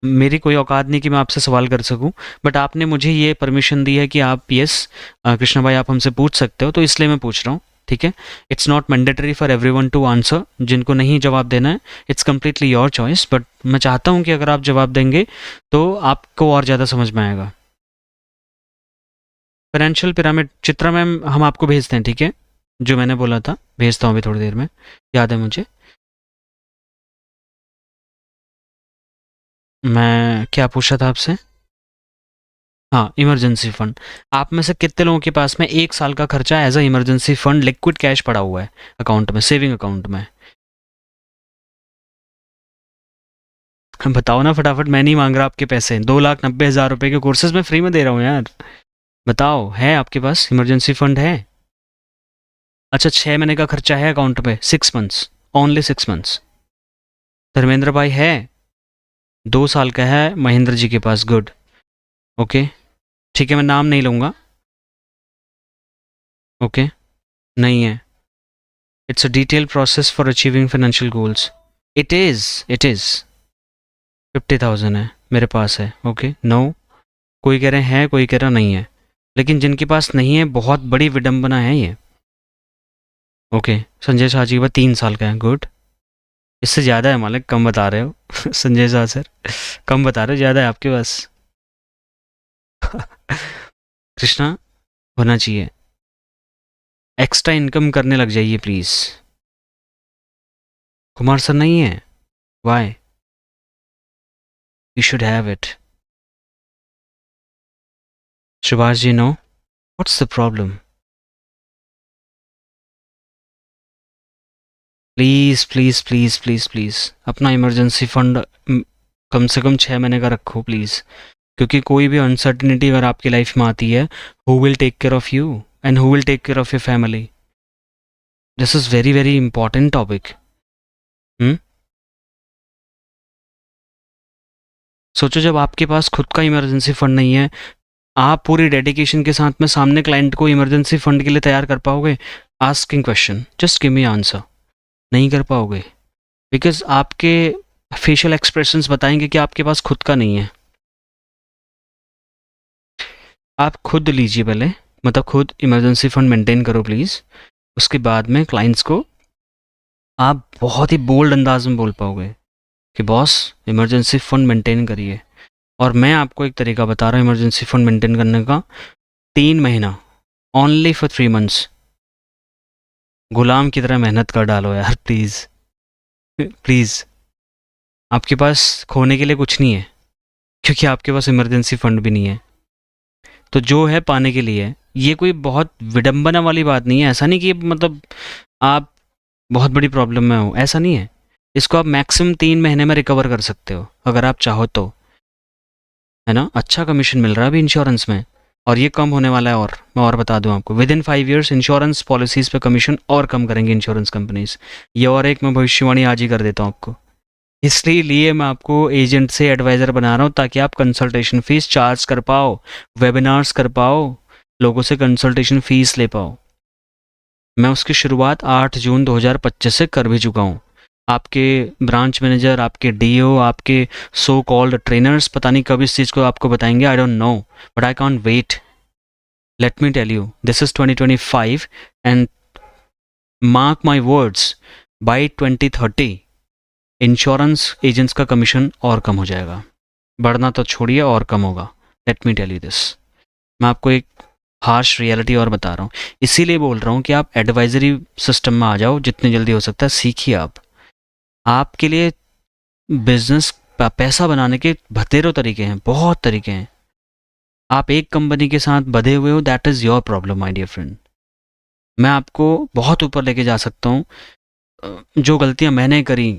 मेरी कोई औकात नहीं कि मैं आपसे सवाल कर सकूं, बट आपने मुझे ये परमिशन दी है कि आप यस कृष्णा भाई आप हमसे पूछ सकते हो, तो इसलिए मैं पूछ रहा हूँ. ठीक है, it's not mandatory for everyone to answer. जिनको नहीं जवाब देना है, it's completely your choice, but मैं चाहता हूँ कि अगर आप जवाब देंगे तो आपको और ज़्यादा समझ में आएगा. फाइनेंशियल पिरामिड चित्रा मैम हम आपको भेजते हैं, ठीक है, जो मैंने बोला था भेजता हूँ अभी थोड़ी देर में, याद है मुझे. मैं क्या पूछा था आपसे? हाँ, इमरजेंसी फंड. आप में से कितने लोगों के पास में 1 साल का खर्चा as a emergency fund liquid cash पड़ा हुआ है अकाउंट में, सेविंग अकाउंट में? बताओ ना फटाफट, मैं नहीं मांग रहा आपके पैसे. 2,90,000 रुपए के कोर्सेज में फ्री में दे रहा हूँ यार. बताओ, है आपके पास इमरजेंसी फंड है? अच्छा, 6 महीने का खर्चा है अकाउंट पे, 6 मंथ्स, ओनली 6 मंथ्स. धर्मेंद्र भाई है? 2 साल का है महेंद्र जी के पास, गुड. ओके, ठीक है, मैं नाम नहीं लूँगा. ओके, नहीं है. It's a detail process for achieving financial goals. It is 50,000 है मेरे पास है। ओके नो, कोई कह रहे हैं, कोई कह रहा नहीं है, लेकिन जिनके पास नहीं है बहुत बड़ी विडंबना है ये। ओके संजय शाह जी का 3 साल का है, गुड। इससे ज़्यादा है मालिक, कम बता रहे हो संजय शाह सर, कम बता रहे हो, ज़्यादा है आपके पास कृष्णा होना चाहिए, एक्स्ट्रा इनकम करने लग जाइए प्लीज़। कुमार सर नहीं है, why? You should have it. Shivaj ji no, what's the problem? Please please please please please अपना इमरजेंसी फंड कम से कम 6 महीने का रखो प्लीज़, क्योंकि कोई भी अनसर्टिनिटी अगर आपकी लाइफ में आती है, who will take care of you and who will take care of your family? This is very very important topic. सोचो जब आपके पास खुद का इमरजेंसी फंड नहीं है, आप पूरी डेडिकेशन के साथ में सामने क्लाइंट को इमरजेंसी फंड के लिए तैयार कर पाओगे? Asking question, just give me answer. नहीं कर पाओगे, बिकॉज आपके फेशियल एक्सप्रेशंस बताएंगे कि आपके पास खुद का नहीं है। आप खुद लीजिए पहले, मतलब खुद इमरजेंसी फंड मेंटेन करो प्लीज़, उसके बाद में क्लाइंट्स को आप बहुत ही बोल्ड अंदाज में बोल पाओगे कि बॉस इमरजेंसी फंड मेंटेन करिए। और मैं आपको एक तरीका बता रहा हूँ इमरजेंसी फंड मेंटेन करने का, 3 महीना, ओनली फॉर 3 मंथ्स, गुलाम की तरह मेहनत कर डालो यार प्लीज़ प्लीज़। आपके पास खोने के लिए कुछ नहीं है, क्योंकि आपके पास इमरजेंसी फंड भी नहीं है, तो जो है पाने के लिए है। ये कोई बहुत विडंबना वाली बात नहीं है, ऐसा नहीं कि मतलब आप बहुत बड़ी प्रॉब्लम में हो, ऐसा नहीं है। इसको आप मैक्सिमम 3 महीने में रिकवर कर सकते हो अगर आप चाहो तो, है ना। अच्छा कमीशन मिल रहा है अभी इंश्योरेंस में, और ये कम होने वाला है। और मैं और बता दूं आपको, with in 5 years insurance policies पे कमीशन और कम करेंगे इंश्योरेंस कंपनीज। ये और एक मैं भविष्यवाणी आज ही कर देता हूँ आपको। इसलिए मैं आपको एजेंट से एडवाइज़र बना रहा हूँ, ताकि आप कंसल्टेशन फ़ीस चार्ज कर पाओ, वेबिनार्स कर पाओ, लोगों से कंसल्टेशन फ़ीस ले पाओ। मैं उसकी शुरुआत 8 जून 2025 से कर भी चुका हूँ। आपके ब्रांच मैनेजर, आपके डीओ, आपके सो कॉल्ड ट्रेनर्स पता नहीं कब इस चीज़ को आपको बताएंगे, I don't know, but I can't wait. Let me tell you, this is 2025 and mark my words, by 2030 insurance agents का कमीशन और कम हो जाएगा। बढ़ना तो छोड़िए, और कम होगा। Let me tell you this. मैं आपको एक हार्श रियलिटी और बता रहा हूँ, इसीलिए बोल रहा हूँ कि आप एडवाइजरी सिस्टम में आ जाओ जितनी जल्दी हो सकता है, सीखिए आप। आपके लिए बिजनेस पैसा बनाने के बतेरों तरीके हैं, बहुत तरीके हैं। आप एक कंपनी के साथ बधे हुए हो, that is your problem my dear friend. मैं आपको बहुत ऊपर लेके जा सकता हूँ। जो गलतियाँ मैंने करी,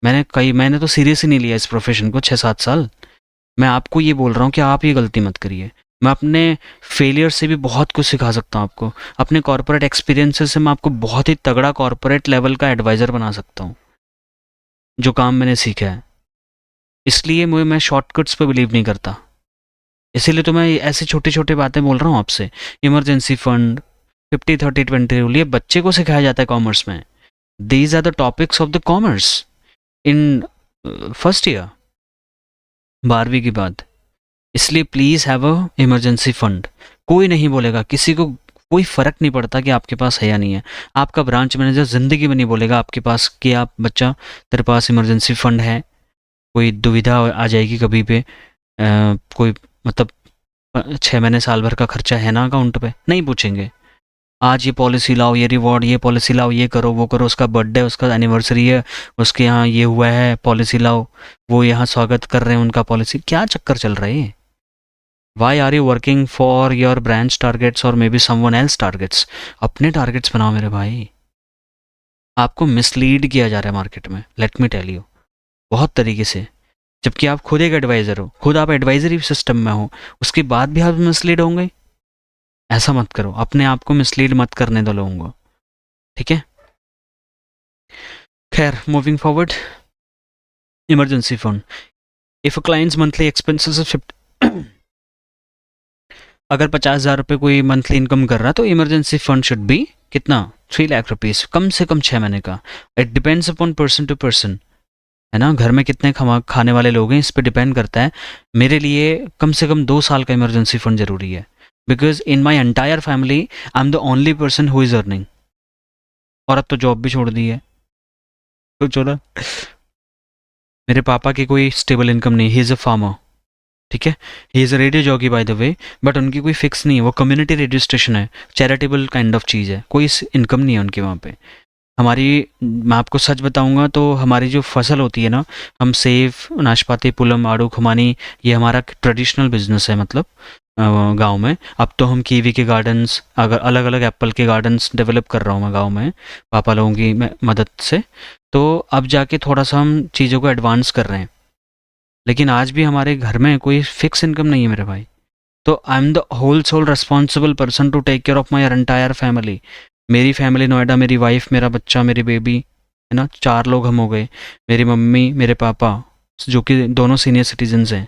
मैंने तो सीरियस ही नहीं लिया इस प्रोफेशन को 6-7 साल। मैं आपको ये बोल रहा हूँ कि आप ये गलती मत करिए। मैं अपने फेलियर से भी बहुत कुछ सिखा सकता हूँ आपको। अपने कॉर्पोरेट एक्सपीरियंसेस से मैं आपको बहुत ही तगड़ा कॉर्पोरेट लेवल का एडवाइज़र बना सकता हूँ, जो काम मैंने सीखा है। इसलिए मैं शॉर्टकट्स पे बिलीव नहीं करता, इसीलिए तो मैं ऐसी छोटी छोटी बातें बोल रहा हूँ आपसे। इमरजेंसी फंड, 50-30-20 रूल, ये बच्चे को सिखाया जाता है कॉमर्स में। These are the topics of the commerce in first year, 12वीं के बाद। इसलिए please have a emergency fund. कोई नहीं बोलेगा, किसी को कोई फ़र्क नहीं पड़ता कि आपके पास है या नहीं है। आपका ब्रांच मैनेजर ज़िंदगी में नहीं बोलेगा आपके पास कि आप बच्चा तेरे पास इमरजेंसी फ़ंड है, कोई दुविधा आ जाएगी कभी पे, कोई मतलब 6 महीने साल भर का खर्चा है ना अकाउंट पे, नहीं पूछेंगे। आज ये पॉलिसी लाओ, ये रिवॉर्ड, ये पॉलिसी लाओ, ये करो, वो करो, उसका बर्थडे, उसका एनिवर्सरी है, उसके यहाँ ये हुआ है, पॉलिसी लाओ, वो यहाँ स्वागत कर रहे हैं उनका पॉलिसी। क्या चक्कर चल रहे हैं? Why are you working for your branch targets और maybe someone else targets? अपने टारगेट्स बनाओ मेरे भाई। आपको मिसलीड किया जा रहा है मार्केट में, लेट मी टेल यू, बहुत तरीके से। जबकि आप खुद एक एडवाइज़र हो, खुद आप एडवाइजरी सिस्टम में हो, उसके बाद भी आप मिसलीड होंगे। ऐसा मत करो, अपने आप को मिसलीड मत करने दो लोगों को, ठीक है। खैर, moving forward, emergency fund. If a clients monthly expenses, अगर 50,000 रुपये कोई मंथली इनकम कर रहा है, तो इमरजेंसी फंड शुड बी कितना? 3 लाख रुपीज़, कम से कम 6 महीने का। It depends upon person to person. है ना? घर में कितने खाने वाले लोग हैं इस पे डिपेंड करता है। मेरे लिए कम से कम 2 साल का इमरजेंसी फंड ज़रूरी है, because in my entire family I am the only person who is earning. और अब तो जॉब भी छोड़ दी है। सोचो ना, मेरे पापा की कोई स्टेबल इनकम नहीं, ही इज़ अ फार्मर, ठीक है? He is a radio jockey by the way, but उनकी कोई फिक्स नहीं है, वो कम्युनिटी रेडियो स्टेशन है, चैरिटेबल काइंड ऑफ चीज़ है, कोई इनकम नहीं है उनकी वहाँ पे। हमारी मैं आपको सच बताऊंगा तो हमारी जो फसल होती है ना, हम सेब, नाशपाती, पुलम, आड़ू, खुमानी, ये हमारा ट्रेडिशनल बिजनेस है, मतलब गांव में। अब तो हम कीवी के गार्डन्स, अगर अलग अलग एप्पल के गार्डन्स डेवलप कर रहा हूँ मैं गांव में, पापा लोगों की मदद से। तो अब जाके थोड़ा सा हम चीज़ों को एडवांस कर रहे हैं, लेकिन आज भी हमारे घर में कोई फिक्स इनकम नहीं है मेरे भाई। तो I am the whole sole responsible person to take care of my entire family. मेरी फैमिली नोएडा, मेरी वाइफ, मेरा बच्चा, मेरी बेबी, है ना? 4 लोग हम हो गए। मेरी मम्मी, मेरे पापा, जो कि दोनों सीनियर सिटीजन्स हैं,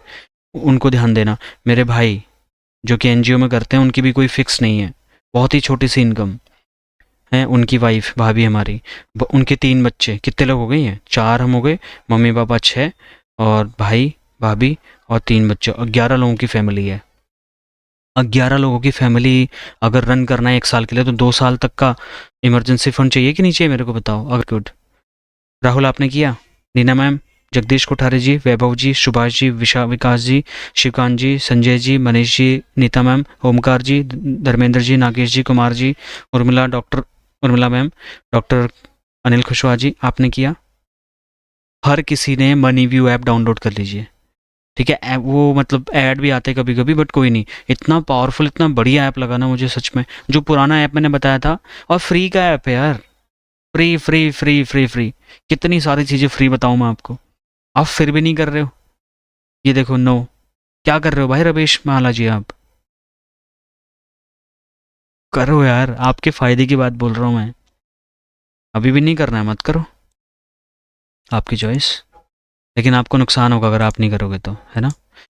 उनको ध्यान देना। मेरे भाई जो कि एनजीओ में करते हैं, उनकी भी कोई फिक्स नहीं है, बहुत ही छोटी सी इनकम है। उनकी वाइफ, भाभी हमारी, उनके 3 बच्चे, कितने लोग हो गए हैं? 4 हम हो गए, मम्मी पापा 6, और भाई भाभी और 3 बच्चे, और 11 लोगों की फैमिली है। 11 लोगों की फैमिली अगर रन करना है 1 साल के लिए, तो 2 साल तक का इमरजेंसी फंड चाहिए कि नहीं चाहिए, मेरे को बताओ। अगर गुड, राहुल आपने किया, Neena ma'am, Jagdish Kothari ji, Vaibhav ji, Subhash ji, Vikas ji, Shivkant ji, Sanjay ji, Manish ji, Neeta ma'am, Omkar ji, Dharmendra ji, Nagesh ji, Kumar ji, Urmila, doctor Urmila ma'am, doctor Anil Kushwaha ji, आपने किया। हर किसी ने मनी व्यू ऐप डाउनलोड कर लीजिए, ठीक है? वो मतलब ऐड भी आते कभी कभी, बट कोई नहीं, इतना पावरफुल, इतना बढ़िया ऐप लगा ना मुझे सच में। जो पुराना ऐप मैंने बताया था, और फ्री का ऐप है यार, free free free free free. कितनी सारी चीज़ें फ्री बताऊँ मैं आपको, आप फिर भी नहीं कर रहे हो। ये देखो, नो, क्या कर रहे हो भाई रमेश माला जी आप? करो यार, आपके फायदे की बात बोल रहा हूँ मैं। अभी भी नहीं करना है, मत करो, आपकी चॉइस। लेकिन आपको नुकसान होगा अगर आप नहीं करोगे तो, है ना?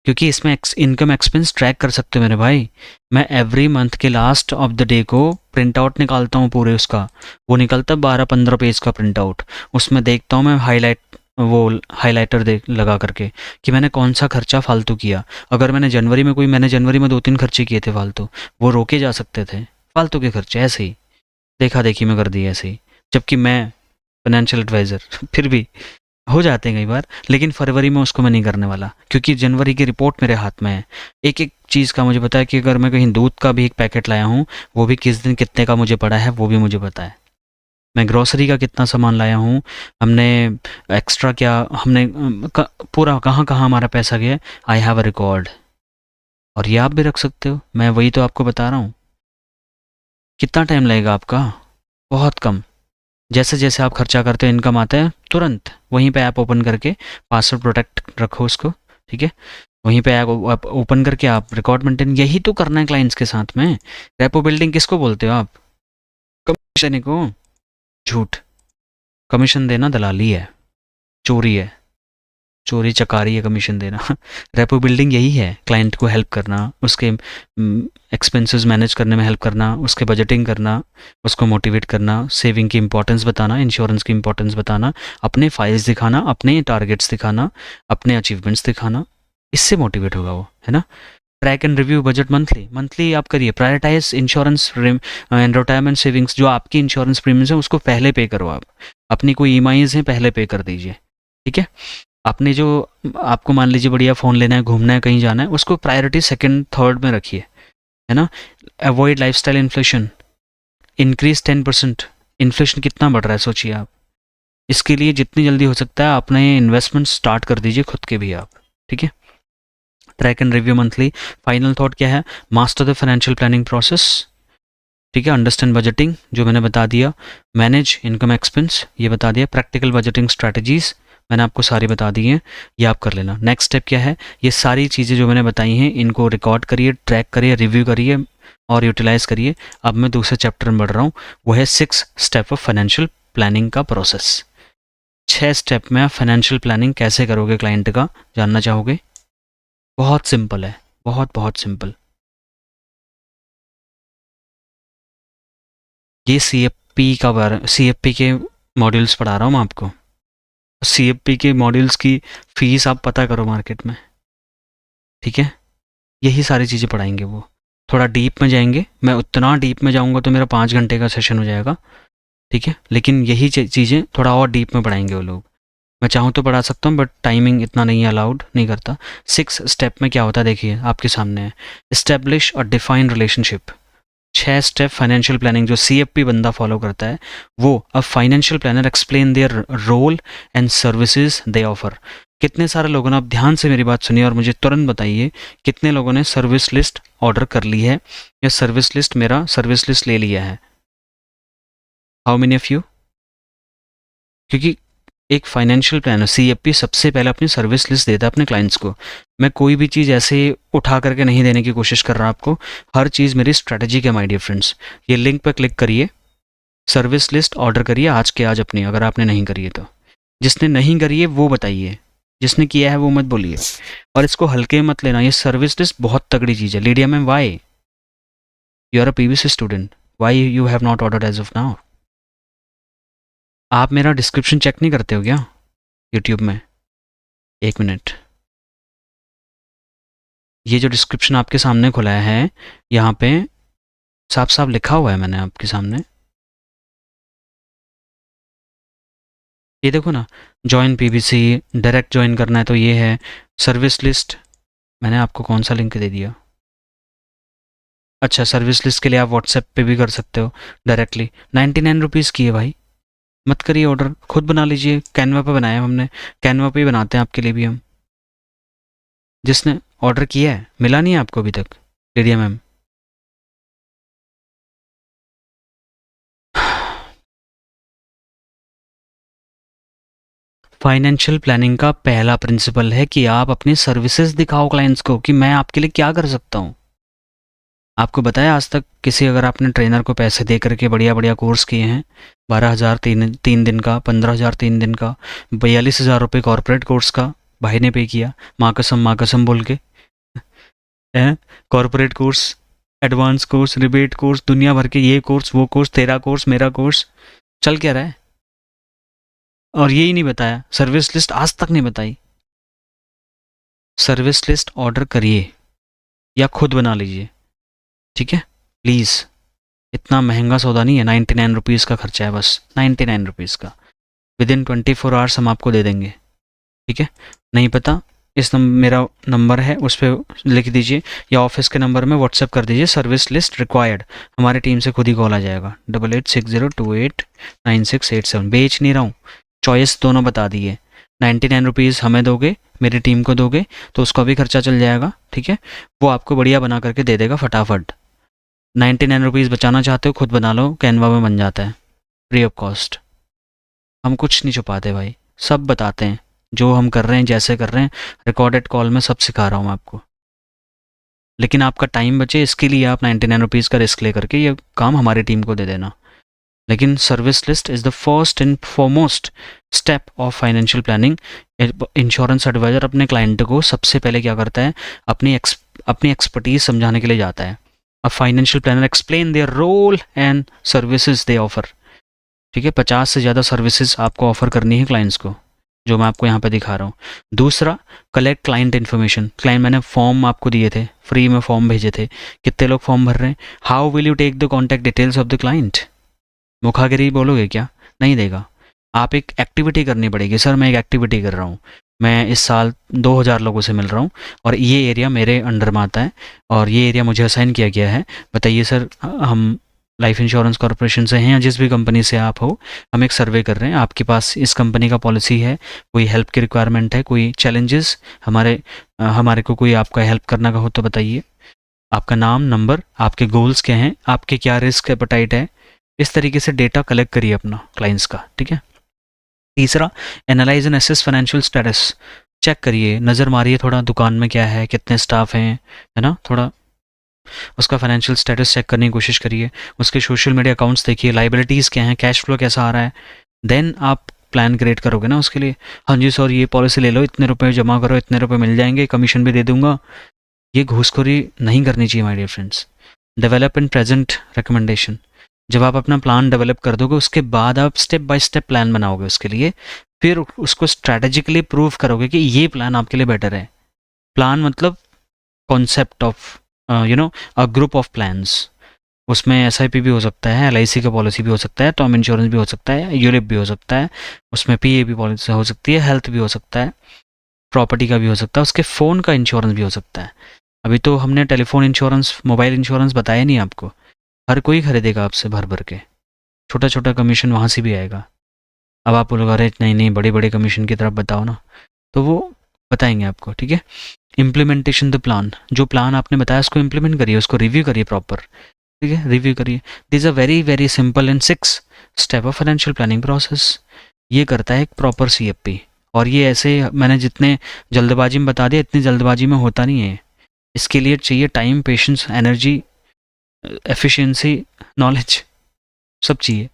क्योंकि इसमें इनकम एक्सपेंस ट्रैक कर सकते हो मेरे भाई। मैं एवरी मंथ के लास्ट ऑफ द डे को प्रिंट आउट निकालता हूँ पूरे उसका। वो निकलता है 12-15 पेज का प्रिंट आउट। उसमें देखता हूँ मैं वो हाइलाइटर देख लगा करके कि मैंने कौन सा खर्चा फालतू किया। अगर मैंने जनवरी में 2-3 खर्चे किए थे फालतू, वो रोके जा सकते थे, फालतू के खर्चे ऐसे ही देखा देखी में कर दिए ऐसे ही, जबकि मैं फाइनेंशियल एडवाइज़र फिर भी हो जाते हैं कई बार। लेकिन फरवरी में उसको मैं नहीं करने वाला, क्योंकि जनवरी की रिपोर्ट मेरे हाथ में है। एक एक चीज़ का मुझे पता है कि अगर मैं कहीं दूध का भी एक पैकेट लाया हूँ, वो भी किस दिन कितने का मुझे पड़ा है, वो भी मुझे पता है। मैं ग्रोसरी का कितना सामान लाया हूँ, हमने एक्स्ट्रा क्या, हमने पूरा कहाँ कहाँ हमारा पैसा गया, आई हैव अ रिकॉर्ड। और ये आप भी रख सकते हो, मैं वही तो आपको बता रहा हूँ। कितना टाइम लगेगा आपका? बहुत कम। जैसे जैसे आप खर्चा करते हो, इनकम आता है, तुरंत वहीं पे ऐप ओपन करके पासवर्ड प्रोटेक्ट रखो उसको, ठीक है? वहीं पे ऐप ओपन करके आप रिकॉर्ड मेंटेन, यही तो करना है क्लाइंट्स के साथ में। रेपो बिल्डिंग किसको बोलते हो आप? कमीशन को? झूठ। कमीशन देना दलाली है, चोरी है, चोरी चकारी है कमीशन देना। रेपो बिल्डिंग यही है, क्लाइंट को हेल्प करना, उसके एक्सपेंसेस मैनेज करने में हेल्प करना, उसके बजटिंग करना, उसको मोटिवेट करना, सेविंग की इंपॉर्टेंस बताना, इंश्योरेंस की इंपॉर्टेंस बताना, अपने फाइल्स दिखाना, अपने टारगेट्स दिखाना, अपने अचीवमेंट्स दिखाना। इससे मोटिवेट होगा वो, है ना? Track and review budget monthly monthly आप करिए। Prioritize insurance and retirement savings, जो आपकी इंश्योरेंस प्रीमियम्स है उसको पहले पे करो आप। अपनी कोई ईएमआईज हैं पहले पे कर दीजिए, ठीक है? आपने जो, आपको मान लीजिए बढ़िया फ़ोन लेना है, घूमना है, कहीं जाना है, उसको प्रायोरिटी सेकंड थर्ड में रखिए, है ना? Avoid lifestyle inflation, increase 10%। Inflation कितना बढ़ रहा है सोचिए आप। इसके लिए जितनी जल्दी हो सकता है अपने इन्वेस्टमेंट स्टार्ट कर दीजिए खुद के भी आप, ठीक है? Track and review monthly. Final thought क्या है? Master the financial planning process, ठीक है? अंडरस्टैंड बजटिंग, जो मैंने बता दिया। मैनेज इनकम एक्सपेंस, ये बता दिया। प्रैक्टिकल बजटिंग स्ट्रैटेजीज मैंने आपको सारी बता दी हैं, ये आप कर लेना। नेक्स्ट स्टेप क्या है? ये सारी चीज़ें जो मैंने बताई हैं, इनको रिकॉर्ड करिए, ट्रैक करिए, रिव्यू करिए और यूटिलाइज करिए। अब मैं दूसरे चैप्टर में बढ़ रहा हूँ, वो है 6 स्टेप ऑफ फाइनेंशियल प्लानिंग का प्रोसेस। 6 स्टेप में आप फाइनेंशियल प्लानिंग कैसे करोगे क्लाइंट का, जानना चाहोगे? बहुत सिंपल है, बहुत बहुत सिंपल। ये सीएफपी के मॉड्यूल्स पढ़ा रहा हूँ मैं आपको। CFP के मॉड्यूल्स की फ़ीस आप पता करो मार्केट में, ठीक है? यही सारी चीज़ें पढ़ाएंगे वो। थोड़ा डीप में जाएंगे, मैं उतना डीप में जाऊँगा तो मेरा 5 घंटे का सेशन हो जाएगा, ठीक है? लेकिन यही चीज़ें थोड़ा और डीप में पढ़ाएंगे वो लोग। मैं चाहूँ तो पढ़ा सकता हूँ, बट टाइमिंग इतना नहीं अलाउड नहीं करता। 6 स्टेप में क्या होता है देखिए, आपके सामने है। एस्टेब्लिश और define relationship. 6 step financial planning जो CFP बंदा फॉलो करता है, वो अब financial planner explain their role and services they offer. कितने सारे लोगों ने, आप ध्यान से मेरी बात सुनिए और मुझे तुरंत बताइए, कितने लोगों ने सर्विस लिस्ट ऑर्डर कर ली है या सर्विस लिस्ट, मेरा सर्विस लिस्ट ले लिया है? How many of you? क्योंकि एक फाइनेंशियल प्लानर CFP सबसे पहले अपनी सर्विस लिस्ट देता है अपने क्लाइंट्स को। मैं कोई भी चीज़ ऐसे उठा करके नहीं देने की कोशिश कर रहा आपको, हर चीज़ मेरी स्ट्रैटेजी के माय डियर फ्रेंड्स। ये लिंक पर क्लिक करिए, सर्विस लिस्ट ऑर्डर करिए आज के आज अपनी, अगर आपने नहीं करी है तो। जिसने नहीं करी है वो बताइए, जिसने किया है वो मत बोलिए। और इसको हल्के मत लेना, ये सर्विस लिस्ट बहुत तगड़ी चीज़ है। Lydia ma'am, why you are a PVC student, why you have not ordered as of now? आप मेरा डिस्क्रिप्शन चेक नहीं करते हो क्या यूट्यूब में? एक मिनट, ये जो डिस्क्रिप्शन आपके सामने खुला है, यहाँ पे साफ साफ लिखा हुआ है मैंने आपके सामने, ये देखो ना, ज्वाइन PVC, डायरेक्ट ज्वाइन करना है तो ये है। सर्विस लिस्ट मैंने आपको कौन सा लिंक दे दिया? अच्छा, सर्विस लिस्ट के लिए आप व्हाट्सएप पे भी कर सकते हो डायरेक्टली। 99 रुपीज़ की है भाई, मत करिए ऑर्डर, खुद बना लीजिए। कैनवा पे बनाया हमने, कैनवा पे ही बनाते हैं आपके लिए भी हम। जिसने ऑर्डर किया है, मिला नहीं है आपको अभी तक लिडिया मैम? फाइनेंशियल प्लानिंग का पहला प्रिंसिपल है कि आप अपनी सर्विसेज दिखाओ क्लाइंट्स को कि मैं आपके लिए क्या कर सकता हूँ। आपको बताया आज तक किसी, अगर आपने ट्रेनर को पैसे दे करके बढ़िया बढ़िया कोर्स किए हैं, 12,000 तीन दिन का, 15,000 3 दिन का, 42,000 रुपये कॉर्पोरेट कोर्स का भाई ने पे किया, माँ कसम बोल के, हैं? Corporate course, advance course, rebate course, दुनिया भर के, ये कोर्स वो कोर्स, तेरा कोर्स मेरा कोर्स, चल क्या रहा है? और यही नहीं बताया, सर्विस लिस्ट आज तक नहीं बताई। सर्विस लिस्ट ऑर्डर करिए या खुद बना लीजिए, ठीक है? प्लीज़, इतना महंगा सौदा नहीं है, 99 रुपीज़ का खर्चा है बस, 99 रुपीज़ का। विदिन 24 आवर्स हम आपको दे देंगे, ठीक है? नहीं पता, इस मेरा नंबर है, उस पर लिख दीजिए, या ऑफिस के नंबर में व्हाट्सएप कर दीजिए, सर्विस लिस्ट रिक्वायर्ड। हमारी टीम से खुद ही कॉल आ जाएगा, 8860289687। बेच नहीं रहा हूँ, चॉइस दोनों बता दिए। 99 रुपीज़ हमें दोगे, मेरी टीम को दोगे तो उसका भी खर्चा चल जाएगा, ठीक है? वो आपको बढ़िया बना करके दे देगा फटाफट। 99 रुपीज़ बचाना चाहते हो, खुद बना लो, कैनवा में बन जाता है फ्री ऑफ कॉस्ट। हम कुछ नहीं छुपाते भाई, सब बताते हैं, जो हम कर रहे हैं, जैसे कर रहे हैं, रिकॉर्डेड कॉल में सब सिखा रहा हूँ आपको। लेकिन आपका टाइम बचे, इसके लिए आप 99 रुपीज़ का रिस्क ले करके ये काम हमारी टीम को दे देना। लेकिन service list is the first and foremost step of financial planning. Insurance advisor अपने क्लाइंट को सबसे पहले क्या करता है, अपनी एक्सपर्टीज समझाने के लिए जाता है। A financial planner explain their role and services they offer, ठीक है? 50 से ज़्यादा सर्विसेज आपको ऑफर करनी है क्लाइंट्स को, जो मैं आपको यहाँ पे दिखा रहा हूँ। दूसरा, कलेक्ट क्लाइंट इन्फॉर्मेशन। क्लाइंट, मैंने फॉर्म आपको दिए थे, फ्री में फॉर्म भेजे थे, कितने लोग फॉर्म भर रहे हैं? How will you take the contact details of the client? मुखागिरी बोलोगे क्या? नहीं देगा। आप एक एक्टिविटी करनी पड़ेगी, सर मैं एक एक्टिविटी कर रहा हूँ, मैं इस साल 2000 लोगों से मिल रहा हूँ और ये एरिया मेरे अंडर में आता है और ये एरिया मुझे असाइन किया गया है, बताइए सर, हम लाइफ इंश्योरेंस कॉर्पोरेशन से हैं या जिस भी कंपनी से आप हो, हम एक सर्वे कर रहे हैं, आपके पास इस कंपनी का पॉलिसी है, कोई हेल्प की रिक्वायरमेंट है, कोई चैलेंजेस, हमारे को कोई आपका हेल्प करना का हो तो बताइए, आपका नाम, नंबर, आपके गोल्स क्या हैं, आपके क्या रिस्क एपेटाइट है। इस तरीके से डेटा कलेक्ट करिए अपना क्लाइंट्स का, ठीक है? तीसरा, analyse and assess financial status. Check करिए, नज़र मारिए थोड़ा, दुकान में क्या है, कितने स्टाफ हैं, है ना? थोड़ा उसका फाइनेंशियल स्टेटस चेक करने की कोशिश करिए, उसके सोशल मीडिया अकाउंट्स देखिए, लाइबिलिटीज़ क्या हैं, कैश फ्लो कैसा आ रहा है। देन आप प्लान क्रिएट करोगे ना उसके लिए। हाँ जी सर, ये पॉलिसी ले लो, इतने रुपए जमा करो, इतने रुपए मिल जाएंगे, कमीशन भी दे दूंगा। ये घूसखोरी नहीं करनी चाहिए my dear friends. Develop in present recommendation. जब आप अपना प्लान डेवलप कर दोगे उसके बाद आप स्टेप बाय स्टेप प्लान बनाओगे उसके लिए, फिर उसको स्ट्रैटेजिकली प्रूव करोगे कि ये प्लान आपके लिए बेटर है। प्लान मतलब concept of a group of plans. उसमें एसआईपी भी हो सकता है, एलआईसी का पॉलिसी भी हो सकता है, टर्म इंश्योरेंस भी हो सकता है, यूलिप भी हो सकता है, उसमें पीएबी पॉलिसी हो सकती है, हेल्थ भी हो सकता है, प्रॉपर्टी का भी हो सकता है, उसके फ़ोन का इंश्योरेंस भी हो सकता है। अभी तो हमने टेलीफोन इंश्योरेंस, मोबाइल इंश्योरेंस बताया नहीं आपको। हर कोई खरीदेगा आपसे भर भर के, छोटा छोटा कमीशन वहाँ से भी आएगा। अब आप बोलोगे अरे नहीं नहीं, बड़े बड़े कमीशन की तरफ बताओ ना, तो वो बताएंगे आपको। ठीक है, इम्प्लीमेंटेशन द प्लान, जो प्लान आपने बताया उसको इम्प्लीमेंट करिए, उसको रिव्यू करिए प्रॉपर। ठीक है, रिव्यू करिए। This a very very simple and 6 step of financial planning process. ये करता है एक प्रॉपर सीएफपी। और ये ऐसे मैंने जितने जल्दबाजी में बता दिया, इतनी जल्दबाजी में होता नहीं है। इसके लिए चाहिए time, patience, energy, efficiency, knowledge, सब चाहिए।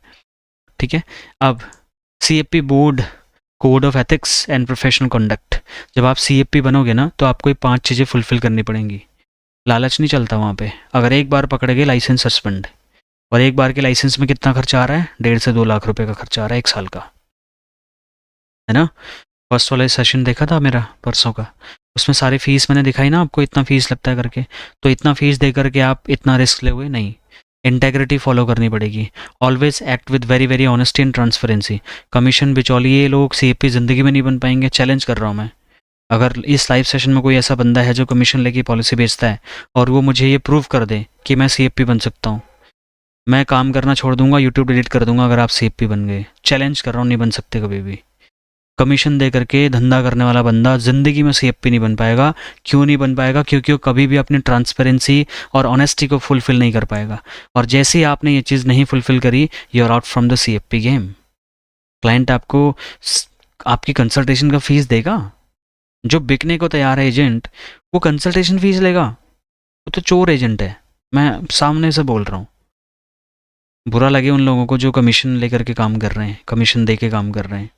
ठीक है, अब CFP board, code of ethics and professional conduct. जब आप सीएफपी बनोगे ना तो आपको ये 5 चीज़ें फुलफिल करनी पड़ेंगी। लालच नहीं चलता वहाँ पे। अगर एक बार पकड़े गए लाइसेंस सस्पेंड। और एक बार के लाइसेंस में कितना खर्चा आ रहा है? 1.5 से 2 लाख रुपए का खर्चा आ रहा है 1 साल का, है ना। फर्स्ट वाला सेशन देखा था मेरा परसों का, उसमें सारी फीस मैंने दिखाई ना आपको, इतना फीस लगता है करके। तो इतना फीस दे करके आप इतना रिस्क ले हुए नहीं। इंटेग्रिटी फॉलो करनी पड़ेगी। Always act with very very honesty and transparency. Commission बिचौलिए लोग सीएपी ज़िंदगी में नहीं बन पाएंगे, चैलेंज कर रहा हूँ मैं। अगर इस लाइव सेशन में कोई ऐसा बंदा है जो कमीशन लेके पॉलिसी बेचता है और वो मुझे ये प्रूव कर दे कि मैं सीएफपी बन सकता हूँ, मैं काम करना छोड़ दूंगा, यूट्यूब डिलीट कर दूंगा अगर आप सीएफपी बन गए। चैलेंज कर रहा हूँ, नहीं बन सकते कभी भी। कमीशन दे करके धंधा करने वाला बंदा ज़िंदगी में सीएफपी नहीं बन पाएगा। क्यों नहीं बन पाएगा? क्योंकि वो कभी भी अपनी ट्रांसपेरेंसी और ऑनेस्टी को फुलफिल नहीं कर पाएगा। और जैसे ही आपने ये चीज़ नहीं फुलफिल करी, you are out from the CFP game. Client आपको आपकी कंसल्टेशन का फीस देगा। जो बिकने को तैयार है एजेंट, वो कंसल्टेशन फीस लेगा। वो तो चोर एजेंट है, मैं सामने से बोल रहा हूँ। बुरा लगे उन लोगों को जो कमीशन लेकर के काम कर रहे हैं, कमीशन दे के काम कर रहे हैं,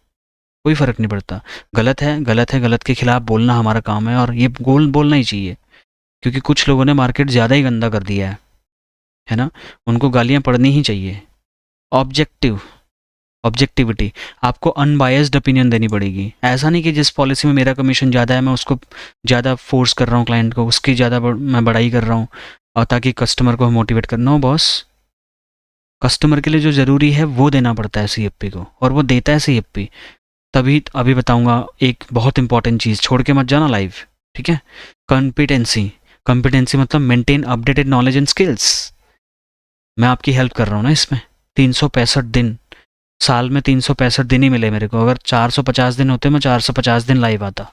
कोई फ़र्क नहीं पड़ता। गलत है, गलत है, गलत के खिलाफ बोलना हमारा काम है, और ये बोलना ही चाहिए। क्योंकि कुछ लोगों ने मार्केट ज़्यादा ही गंदा कर दिया है ना। उनको गालियाँ पड़नी ही चाहिए। ऑब्जेक्टिविटी, आपको अनबायस्ड ओपिनियन देनी पड़ेगी। ऐसा नहीं कि जिस पॉलिसी में मेरा कमीशन ज़्यादा है मैं उसको ज़्यादा फोर्स कर रहा हूँ, क्लाइंट को उसकी ज़्यादा मैं बढ़ाई कर रहा हूँ और ताकि कस्टमर को मोटिवेट करना हो। बॉस, कस्टमर के लिए जो ज़रूरी है वो देना पड़ता है सीएफपी को, और वो देता है सीएफपी। तभी अभी बताऊंगा एक बहुत इंपॉर्टेंट चीज़, छोड़ के मत जाना लाइव। ठीक है, कॉम्पिटेंसी। कॉम्पिटेंसी मतलब maintain updated knowledge and skills. मैं आपकी हेल्प कर रहा हूँ ना इसमें। 365 दिन, साल में 365 दिन ही मिले मेरे को। अगर 450 दिन होते मैं 450 दिन लाइव आता।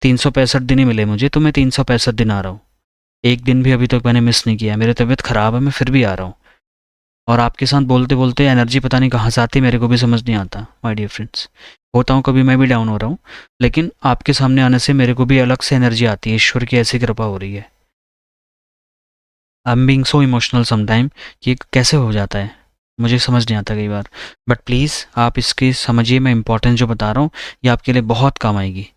365 दिन ही मिले मुझे, तो मैं 365 दिन आ रहा हूँ। एक दिन भी अभी तक मैंने मिस नहीं किया। मेरी तबीयत ख़राब है, मैं फिर भी आ रहा हूँ। और आपके साथ बोलते बोलते एनर्जी पता नहीं कहाँ से आती, मेरे को भी समझ नहीं आता। माय डियर फ्रेंड्स, होता हूँ कभी मैं भी डाउन हो रहा हूँ, लेकिन आपके सामने आने से मेरे को भी अलग से एनर्जी आती है। ईश्वर की ऐसी कृपा हो रही है। I am being so emotional sometime. ये कैसे हो जाता है मुझे समझ नहीं आता कई बार। बट प्लीज़ आप इसकी समझिए, मैं इंपॉर्टेंस जो बता रहा हूँ ये आपके लिए बहुत काम आएगी।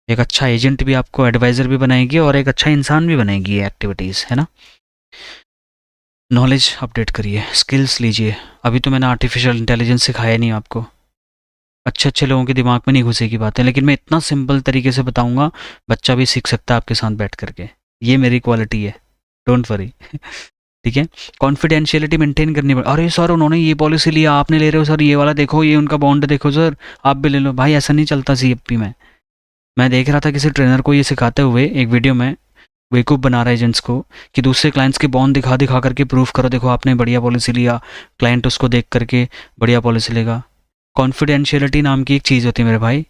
एक अच्छा एजेंट भी आपको एडवाइज़र भी बनाएगी, और एक अच्छा इंसान भी बनाएगी ये एक्टिविटीज़, है ना। नॉलेज अपडेट करिए, स्किल्स लीजिए। अभी तो मैंने आर्टिफिशियल इंटेलिजेंस सिखाया नहीं आपको। अच्छे अच्छे लोगों के दिमाग में नहीं घुसेगी बातें, लेकिन मैं इतना सिंपल तरीके से बताऊंगा, बच्चा भी सीख सकता है आपके साथ बैठ करके। ये मेरी क्वालिटी है, डोंट वरी। ठीक है, कॉन्फिडेंशियलिटी मेंटेन करनी पड़े। अरे सर उन्होंने ये पॉलिसी लिया, आप नहीं ले रहे हो सर, ये वाला देखो, ये उनका बॉन्ड देखो सर, आप भी ले लो। भाई ऐसा नहीं चलता सीएफपी में। मैं देख रहा था किसी ट्रेनर को ये सिखाते हुए एक वीडियो में, बेवकूफ़ बना रहा है एजेंट्स को कि दूसरे क्लाइंट्स के बॉन्ड दिखा दिखा करके प्रूफ करो, देखो आपने बढ़िया पॉलिसी लिया। क्लाइंट उसको देख करके बढ़िया पॉलिसी लेगा। कॉन्फिडेंशियलिटी नाम की एक चीज़ होती है मेरे भाई।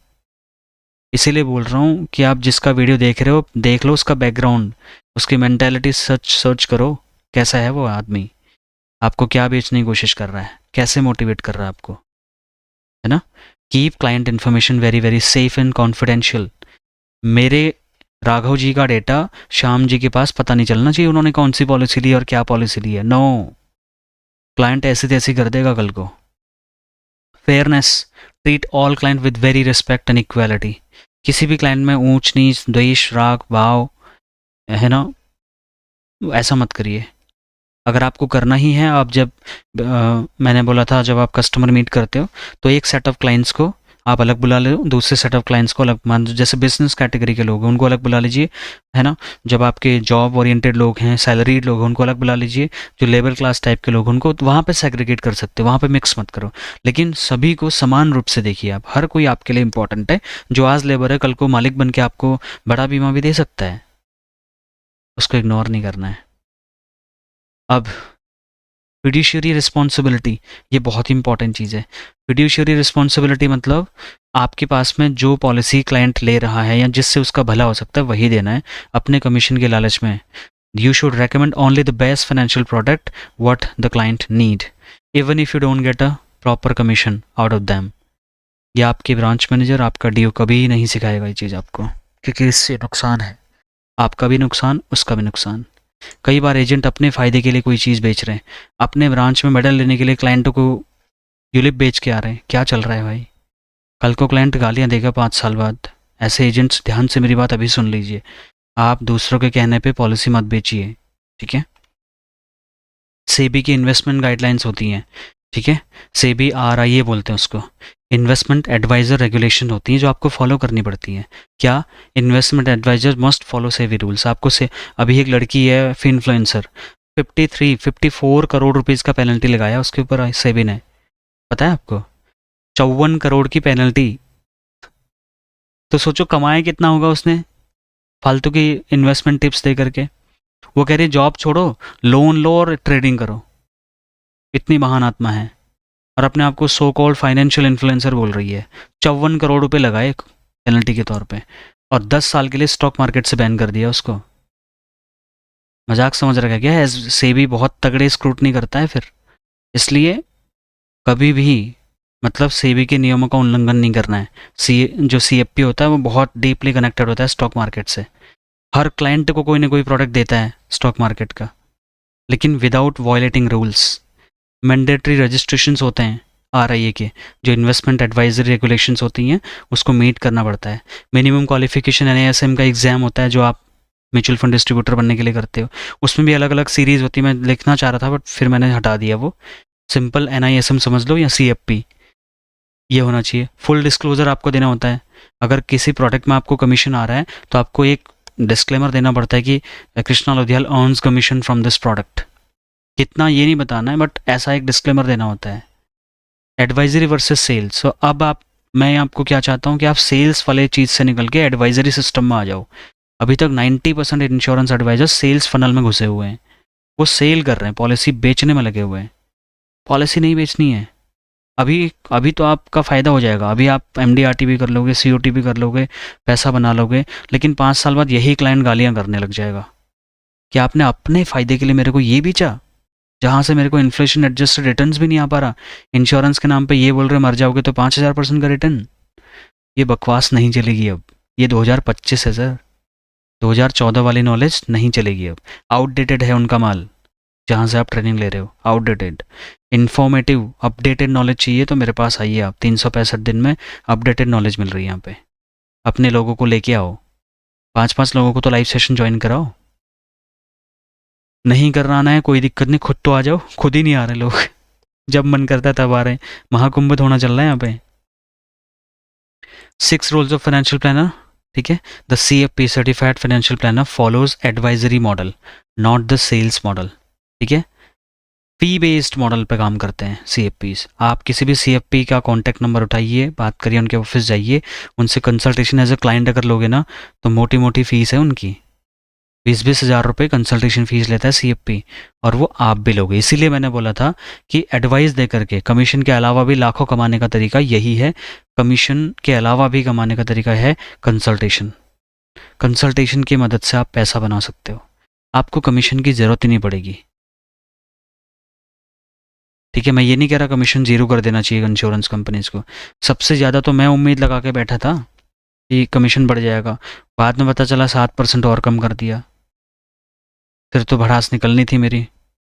इसीलिए बोल रहा हूँ कि आप जिसका वीडियो देख रहे हो देख लो उसका बैकग्राउंड, उसकी मेंटालिटी सर्च करो। कैसा है वो आदमी, आपको क्या बेचने की कोशिश कर रहा है, कैसे मोटिवेट कर रहा है आपको, है ना। Keep client information very very safe and confidential. मेरे राघव जी का डेटा श्याम जी के पास पता नहीं चलना चाहिए उन्होंने कौन सी पॉलिसी ली और क्या पॉलिसी ली है। नो, क्लाइंट ऐसी तैसी कर देगा कल को। Fairness, treat all client with very respect and equality. किसी भी क्लाइंट में ऊंच नीच, द्वेष, राग, भाव, है ना, ऐसा मत करिए। अगर आपको करना ही है, आप जब मैंने बोला था जब आप कस्टमर मीट करते हो तो एक सेट ऑफ क्लाइंट्स को आप अलग बुला लो, दूसरे सेट ऑफ क्लाइंट्स को अलग, मान जैसे बिजनेस कैटेगरी के लोग हैं उनको अलग बुला लीजिए, है ना। जब आपके जॉब ओरिएंटेड लोग हैं, सैलरीड लोग हैं, उनको अलग बुला लीजिए। जो लेबर क्लास टाइप के लोग हैं उनको वहाँ पे सेग्रीगेट कर सकते हो, वहाँ पे मिक्स मत करो। लेकिन सभी को समान रूप से देखिए आप, हर कोई आपके लिए इंपॉर्टेंट है। जो आज लेबर है कल को मालिक बन के आपको बड़ा बीमा भी दे सकता है, उसको इग्नोर नहीं करना है। अब फिड्यूशियरी रिस्पॉन्सिबिलिटी, ये बहुत ही इंपॉर्टेंट चीज़ है। फिड्यूशियरी रिस्पॉन्सिबिलिटी मतलब आपके पास में जो पॉलिसी क्लाइंट ले रहा है या जिससे उसका भला हो सकता है वही देना है, अपने कमीशन के लालच में। You should recommend only the best financial product what the client need, even if you don't get a proper commission out of them. ये आपके ब्रांच मैनेजर, आपका डीओ कभी नहीं सिखाएगा ये चीज़ आपको, क्योंकि इससे नुकसान है, आपका भी नुकसान, उसका भी नुकसान। कई बार एजेंट अपने फ़ायदे के लिए कोई चीज़ बेच रहे हैं, अपने ब्रांच में मेडल लेने के लिए क्लाइंटों को यूलिप बेच के आ रहे हैं। क्या चल रहा है भाई? कल को क्लाइंट गालियां देगा 5 साल बाद। ऐसे एजेंट्स, ध्यान से मेरी बात अभी सुन लीजिए, आप दूसरों के कहने पे पॉलिसी मत बेचिए, ठीक है। सेबी की इन्वेस्टमेंट गाइडलाइंस होती हैं, ठीक है। सेबी RIA बोलते हैं उसको, इन्वेस्टमेंट एडवाइज़र रेगुलेशन होती हैं जो आपको फॉलो करनी पड़ती हैं। क्या? Investment advisor must follow SEBI rules. आपको से अभी एक लड़की है फिनफ्लुएंसर, 54 करोड़ रुपीज़ का पेनल्टी लगाया उसके ऊपर सेबी ने, पता है आपको? 54 करोड़ की पेनल्टी। तो सोचो कमाए कितना होगा उसने फालतू की इन्वेस्टमेंट टिप्स दे करके। वो कह रही जॉब छोड़ो, लोन लो और ट्रेडिंग करो। इतनी महान आत्मा है और अपने आप को सो कॉल्ड फाइनेंशियल इन्फ्लुएंसर बोल रही है। 54 करोड़ रुपए लगाए पेनल्टी के तौर पे और 10 साल के लिए स्टॉक मार्केट से बैन कर दिया उसको। मजाक समझ रखा क्या है? सेबी बहुत तगड़े स्क्रूटनी करता है फिर, इसलिए कभी भी मतलब सेबी के नियमों का उल्लंघन नहीं करना है। जो CFP होता है वो बहुत डीपली कनेक्टेड होता है स्टॉक मार्केट से। हर क्लाइंट को कोई ना कोई प्रोडक्ट देता है स्टॉक मार्केट का, लेकिन without violating rules. Mandatory registrations होते हैं RIA के, जो इन्वेस्टमेंट एडवाइजरी रेगुलेशंस होती हैं उसको मीट करना पड़ता है। मिनिमम क्वालिफिकेशन NASM का एग्जाम होता है जो आप म्यूचुअल फंड डिस्ट्रीब्यूटर बनने के लिए करते हो। उसमें भी अलग अलग सीरीज़ होती है, मैं लिखना चाह रहा था बट फिर मैंने हटा दिया वो। सिंपल NISM समझ लो या CFP, ये होना चाहिए। फुल डिस्क्लोजर आपको देना होता है। अगर किसी प्रोडक्ट में आपको कमीशन आ रहा है तो आपको एक डिस्क्लेमर देना पड़ता है कि Krishna Lodhiyal earns commission from this product. कितना ये नहीं बताना है बट ऐसा एक डिस्क्लेमर देना होता है। Advisory versus sales. सो अब मैं आपको क्या चाहता हूँ कि आप सेल्स वाले चीज़ से निकल के एडवाइजरी सिस्टम में आ जाओ। अभी तक 90% इंश्योरेंस एडवाइजर सेल्स फनल में घुसे हुए हैं, वो सेल कर रहे हैं, पॉलिसी बेचने में लगे हुए हैं। पॉलिसी नहीं बेचनी है। अभी तो आपका फ़ायदा हो जाएगा, अभी आप MDRT भी कर लोगे, COT भी कर लोगे, पैसा बना लोगे, लेकिन 5 साल बाद यही क्लाइंट गालियाँ करने लग जाएगा कि आपने अपने फ़ायदे के लिए मेरे को ये बेचा, जहाँ से मेरे को इन्फ्लेशन एडजस्टेड रिटर्न्स भी नहीं आ पा रहा। इंश्योरेंस के नाम पे ये बोल रहे मर जाओगे तो 5000% का रिटर्न। ये बकवास नहीं चलेगी अब। ये 2025 है सर, 2014 वाली नॉलेज नहीं चलेगी अब। आउटडेटेड है उनका माल, जहाँ से आप ट्रेनिंग ले रहे हो आउटडेटेड। इन्फॉर्मेटिव अपडेटेड नॉलेज चाहिए तो मेरे पास आइए आप। 365 दिन में अपडेटेड नॉलेज मिल रही है यहाँ पे। अपने लोगों को लेके आओ, 5-5 लोगों को तो लाइव सेशन ज्वाइन कराओ। नहीं कराना है कोई दिक्कत नहीं, खुद तो आ जाओ। खुद ही नहीं आ रहे लोग जब मन करता है तब आ रहे हैं। महाकुंभ होना चल रहा है यहाँ पे। 6 रोल्स ऑफ फाइनेंशियल प्लानर, ठीक है। The CFP certified financial planner follows advisory model, not the sales model, ठीक है। फी बेस्ड मॉडल पे काम करते हैं CFPs। आप किसी भी CFP का कॉन्टैक्ट नंबर उठाइए, बात करिए, उनके ऑफिस जाइए, उनसे कंसल्टेशन एज ए क्लाइंट अगर लोगे ना तो मोटी मोटी फीस है उनकी। 20-20 हज़ार रुपये कंसल्टेशन फीस लेता है CFP, और वो आप भी लोगे। इसीलिए मैंने बोला था कि एडवाइस दे करके कमीशन के अलावा भी लाखों कमाने का तरीका यही है। कमीशन के अलावा भी कमाने का तरीका है कंसल्टेशन। कंसल्टेशन की मदद से आप पैसा बना सकते हो, आपको कमीशन की ज़रूरत ही नहीं पड़ेगी, ठीक है। मैं ये नहीं कह रहा कमीशन 0 कर देना चाहिए इंश्योरेंस कंपनीज को। सबसे ज़्यादा तो मैं उम्मीद लगा के बैठा था कि कमीशन बढ़ जाएगा, बाद में पता चला 7% और कम कर दिया। फिर तो भड़ास निकलनी थी मेरी,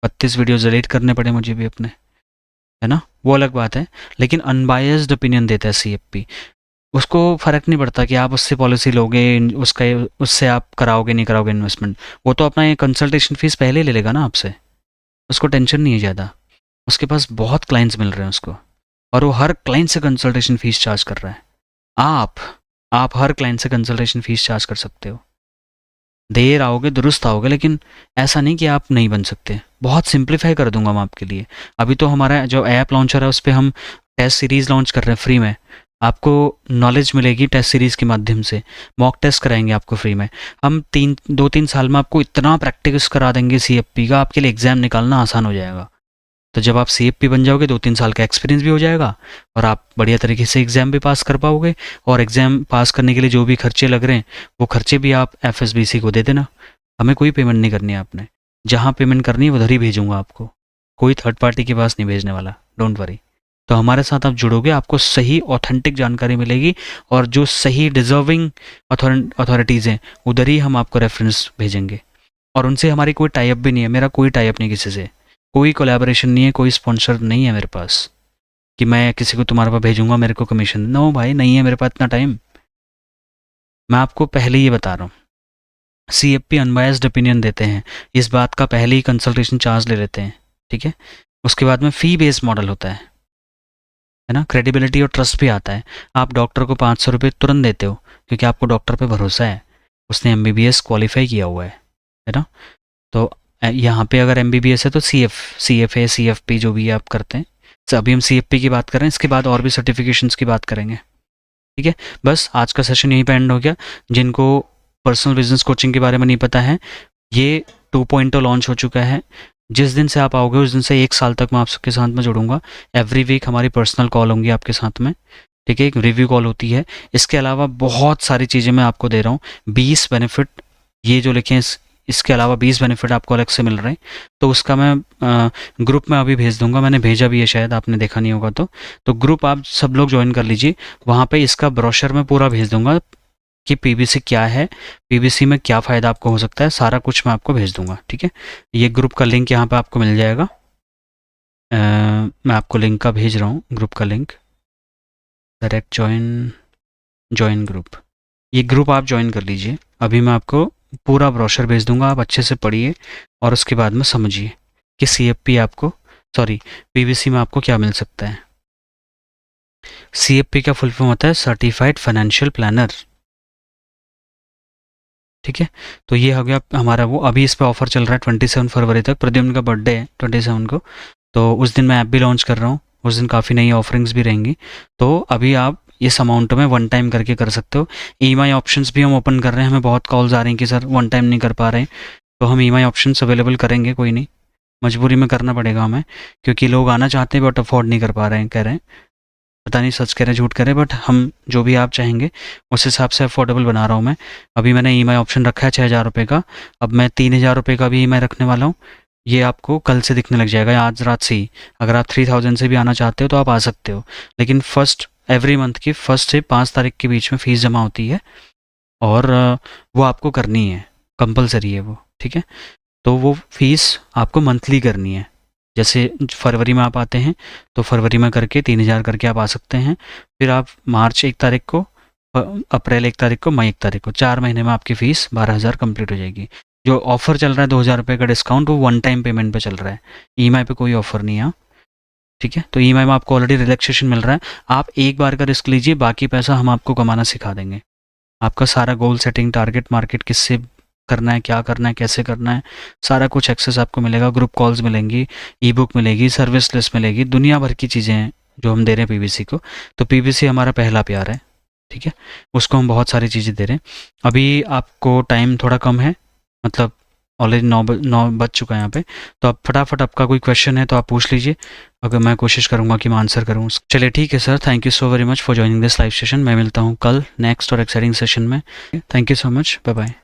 32 वीडियोज़ डिलीट करने पड़े मुझे भी अपने, है ना। वो अलग बात है, लेकिन अनबायस्ड ओपिनियन देता है CFP। उसको फ़र्क नहीं पड़ता कि आप उससे पॉलिसी लोगे, उससे आप कराओगे नहीं कराओगे इन्वेस्टमेंट। वो तो अपना ये कंसल्टेशन फीस पहले ले लेगा ना आपसे। उसको टेंशन नहीं है ज़्यादा, उसके पास बहुत क्लाइंट्स मिल रहे हैं उसको, और वो हर क्लाइंट से कंसल्टेशन फ़ीस चार्ज कर रहा है। आप हर क्लाइंट से कंसल्टेशन फ़ीस चार्ज कर सकते हो। देर आओगे दुरुस्त आओगे, लेकिन ऐसा नहीं कि आप नहीं बन सकते। बहुत सिंप्लीफाई कर दूंगा मैं आपके लिए। अभी तो हमारा जो ऐप लॉन्चर है उस पर हम टेस्ट सीरीज़ लॉन्च कर रहे हैं फ्री में। आपको नॉलेज मिलेगी टेस्ट सीरीज़ के माध्यम से, मॉक टेस्ट कराएंगे आपको फ्री में। हम 2-3 साल में आपको इतना प्रैक्टिस करा देंगे CFP का, आपके लिए एग्ज़ाम निकालना आसान हो जाएगा। तो जब आप CFP बन जाओगे 2-3 साल का एक्सपीरियंस भी हो जाएगा, और आप बढ़िया तरीके से एग्ज़ाम भी पास कर पाओगे, और एग्ज़ाम पास करने के लिए जो भी खर्चे लग रहे हैं वो खर्चे भी आप FSBC को दे देना। हमें कोई पेमेंट नहीं करनी है आपने, जहाँ पेमेंट करनी है उधर ही भेजूंगा आपको, कोई थर्ड पार्टी के पास नहीं भेजने वाला, डोंट वरी। तो हमारे साथ आप जुड़ोगे, आपको सही ऑथेंटिक जानकारी मिलेगी, और जो सही डिज़र्विंग अथॉरिटीज़ हैं उधर ही हम आपको रेफरेंस भेजेंगे। और उनसे हमारी कोई टाई अप भी नहीं है, मेरा कोई टाई अप नहीं किसी से, कोई कोलैबोरेशन नहीं है, कोई स्पॉन्सर नहीं है मेरे पास कि मैं किसी को तुम्हारे पास भेजूंगा मेरे को कमीशन। नो भाई, नहीं है मेरे पास इतना टाइम। मैं आपको पहले ही बता रहा हूँ, CFP अनबायस्ड ओपिनियन देते हैं, इस बात का पहले ही कंसल्टेशन चार्ज ले लेते हैं, ठीक है। उसके बाद में फ़ी बेस्ड मॉडल होता है ना, क्रेडिबिलिटी और ट्रस्ट भी आता है। आप डॉक्टर को 500 रुपये तुरंत देते हो क्योंकि आपको डॉक्टर पे भरोसा है, उसने MBBS क्वालिफाई किया हुआ है ना। तो यहाँ पे अगर MBBS है तो CFA CFP जो भी आप करते हैं, तो अभी हम CFP की बात कर रहे हैं, इसके बाद और भी सर्टिफिकेशंस की बात करेंगे, ठीक है। बस आज का सेशन यहीं पे एंड हो गया। जिनको पर्सनल बिजनेस कोचिंग के बारे में नहीं पता है, ये 2.0 लॉन्च हो चुका है। जिस दिन से आप आओगे उस दिन से 1 साल तक मैं आपके साथ में जुड़ूंगा। एवरी वीक हमारी पर्सनल कॉल होंगी आपके साथ में, ठीक है, एक रिव्यू कॉल होती है। इसके अलावा बहुत सारी चीज़ें मैं आपको दे रहा हूँ, 20 बेनिफिट, ये जो लिखे हैं इसके अलावा 20 बेनिफिट आपको अलग से मिल रहे हैं। तो उसका मैं ग्रुप में अभी भेज दूंगा, मैंने भेजा भी है, शायद आपने देखा नहीं होगा तो ग्रुप आप सब लोग ज्वाइन कर लीजिए। वहाँ पे इसका ब्रोशर मैं पूरा भेज दूंगा कि PBC क्या है, PBC में क्या फ़ायदा आपको हो सकता है, सारा कुछ मैं आपको भेज दूंगा, ठीक है। ये ग्रुप का लिंक यहाँ पे आपको मिल जाएगा। मैं आपको लिंक का भेज रहा हूँ, ग्रुप का लिंक, डायरेक्ट ज्वाइन ग्रुप। ये ग्रुप आप ज्वाइन कर लीजिए। अभी मैं आपको पूरा ब्रोशर भेज दूंगा, आप अच्छे से पढ़िए और उसके बाद में समझिए कि PBC में आपको क्या मिल सकता है। CFP का फुल फॉर्म होता है सर्टिफाइड फाइनेंशियल प्लानर, ठीक है। तो ये हो गया हमारा वो। अभी इस पर ऑफर चल रहा है 27 फरवरी तक, प्रद्युम्न का बर्थडे है 27 को, तो उस दिन मैं ऐप भी लॉन्च कर रहा हूँ, उस दिन काफ़ी नई ऑफरिंग्स भी रहेंगी। तो अभी आप इस अमाउंट में वन टाइम करके कर सकते हो। EMI ऑप्शंस भी हम ओपन कर रहे हैं, हमें बहुत कॉल्स आ रही हैं कि सर वन टाइम नहीं कर पा रहे हैं, तो हम EMI ऑप्शंस अवेलेबल करेंगे, कोई नहीं, मजबूरी में करना पड़ेगा हमें, क्योंकि लोग आना चाहते हैं बट अफोर्ड नहीं कर पा रहे हैं, कह रहे हैं, पता नहीं सच कह रहे झूठ कह रहे, बट हम जो भी आप चाहेंगे उस हिसाब से अफोर्डेबल बना रहा हूँ मैं। अभी मैंने EMI ऑप्शन रखा है 6,000 रुपये का, अब मैं 3,000 रुपये का भी EMI रखने वाला हूँ। ये आपको कल से दिखने लग जाएगा या आज रात से ही। अगर आप 3,000 से भी आना चाहते हो तो आप आ सकते हो, लेकिन एवरी मंथ की 1 से 5 तारीख के बीच में फ़ीस जमा होती है, और वो आपको करनी है, कंपलसरी है वो, ठीक है। तो वो फ़ीस आपको मंथली करनी है। जैसे फरवरी में आप आते हैं तो फरवरी में करके 3,000 करके आप आ सकते हैं, फिर आप मार्च 1 तारीख को, अप्रैल 1 तारीख को, मई 1 तारीख को, 4 महीने में आपकी फ़ीस 12,000 कंप्लीट हो जाएगी। जो ऑफ़र चल रहा है 2,000 रुपये का डिस्काउंट, वो वन टाइम पेमेंट पे चल रहा है, EMI पे कोई ऑफ़र नहीं है, ठीक है। तो EMI में आपको ऑलरेडी रिलैक्सेशन मिल रहा है, आप एक बार का रिस्क लीजिए, बाकी पैसा हम आपको कमाना सिखा देंगे। आपका सारा गोल सेटिंग, टारगेट मार्केट किससे करना है, क्या करना है, कैसे करना है, सारा कुछ एक्सेस आपको मिलेगा। ग्रुप कॉल्स मिलेंगी, ई-बुक मिलेगी, सर्विस लिस्ट मिलेगी, दुनिया भर की चीज़ें हैं जो हम दे रहे हैं PBC को। तो PBC हमारा पहला प्यार है, ठीक है, उसको हम बहुत सारी चीज़ें दे रहे हैं। अभी आपको टाइम थोड़ा कम है, मतलब ऑलरेडी 9 बज चुका है यहाँ पे, तो आप फटाफट, आपका कोई क्वेश्चन है तो आप पूछ लीजिए, अगर मैं कोशिश करूँगा कि मैं आंसर करूँ। चलिए ठीक है sir, thank you so very much for joining this live session. मैं मिलता हूँ कल नेक्स्ट और एक्साइटिंग सेशन में। Thank you so much, bye bye.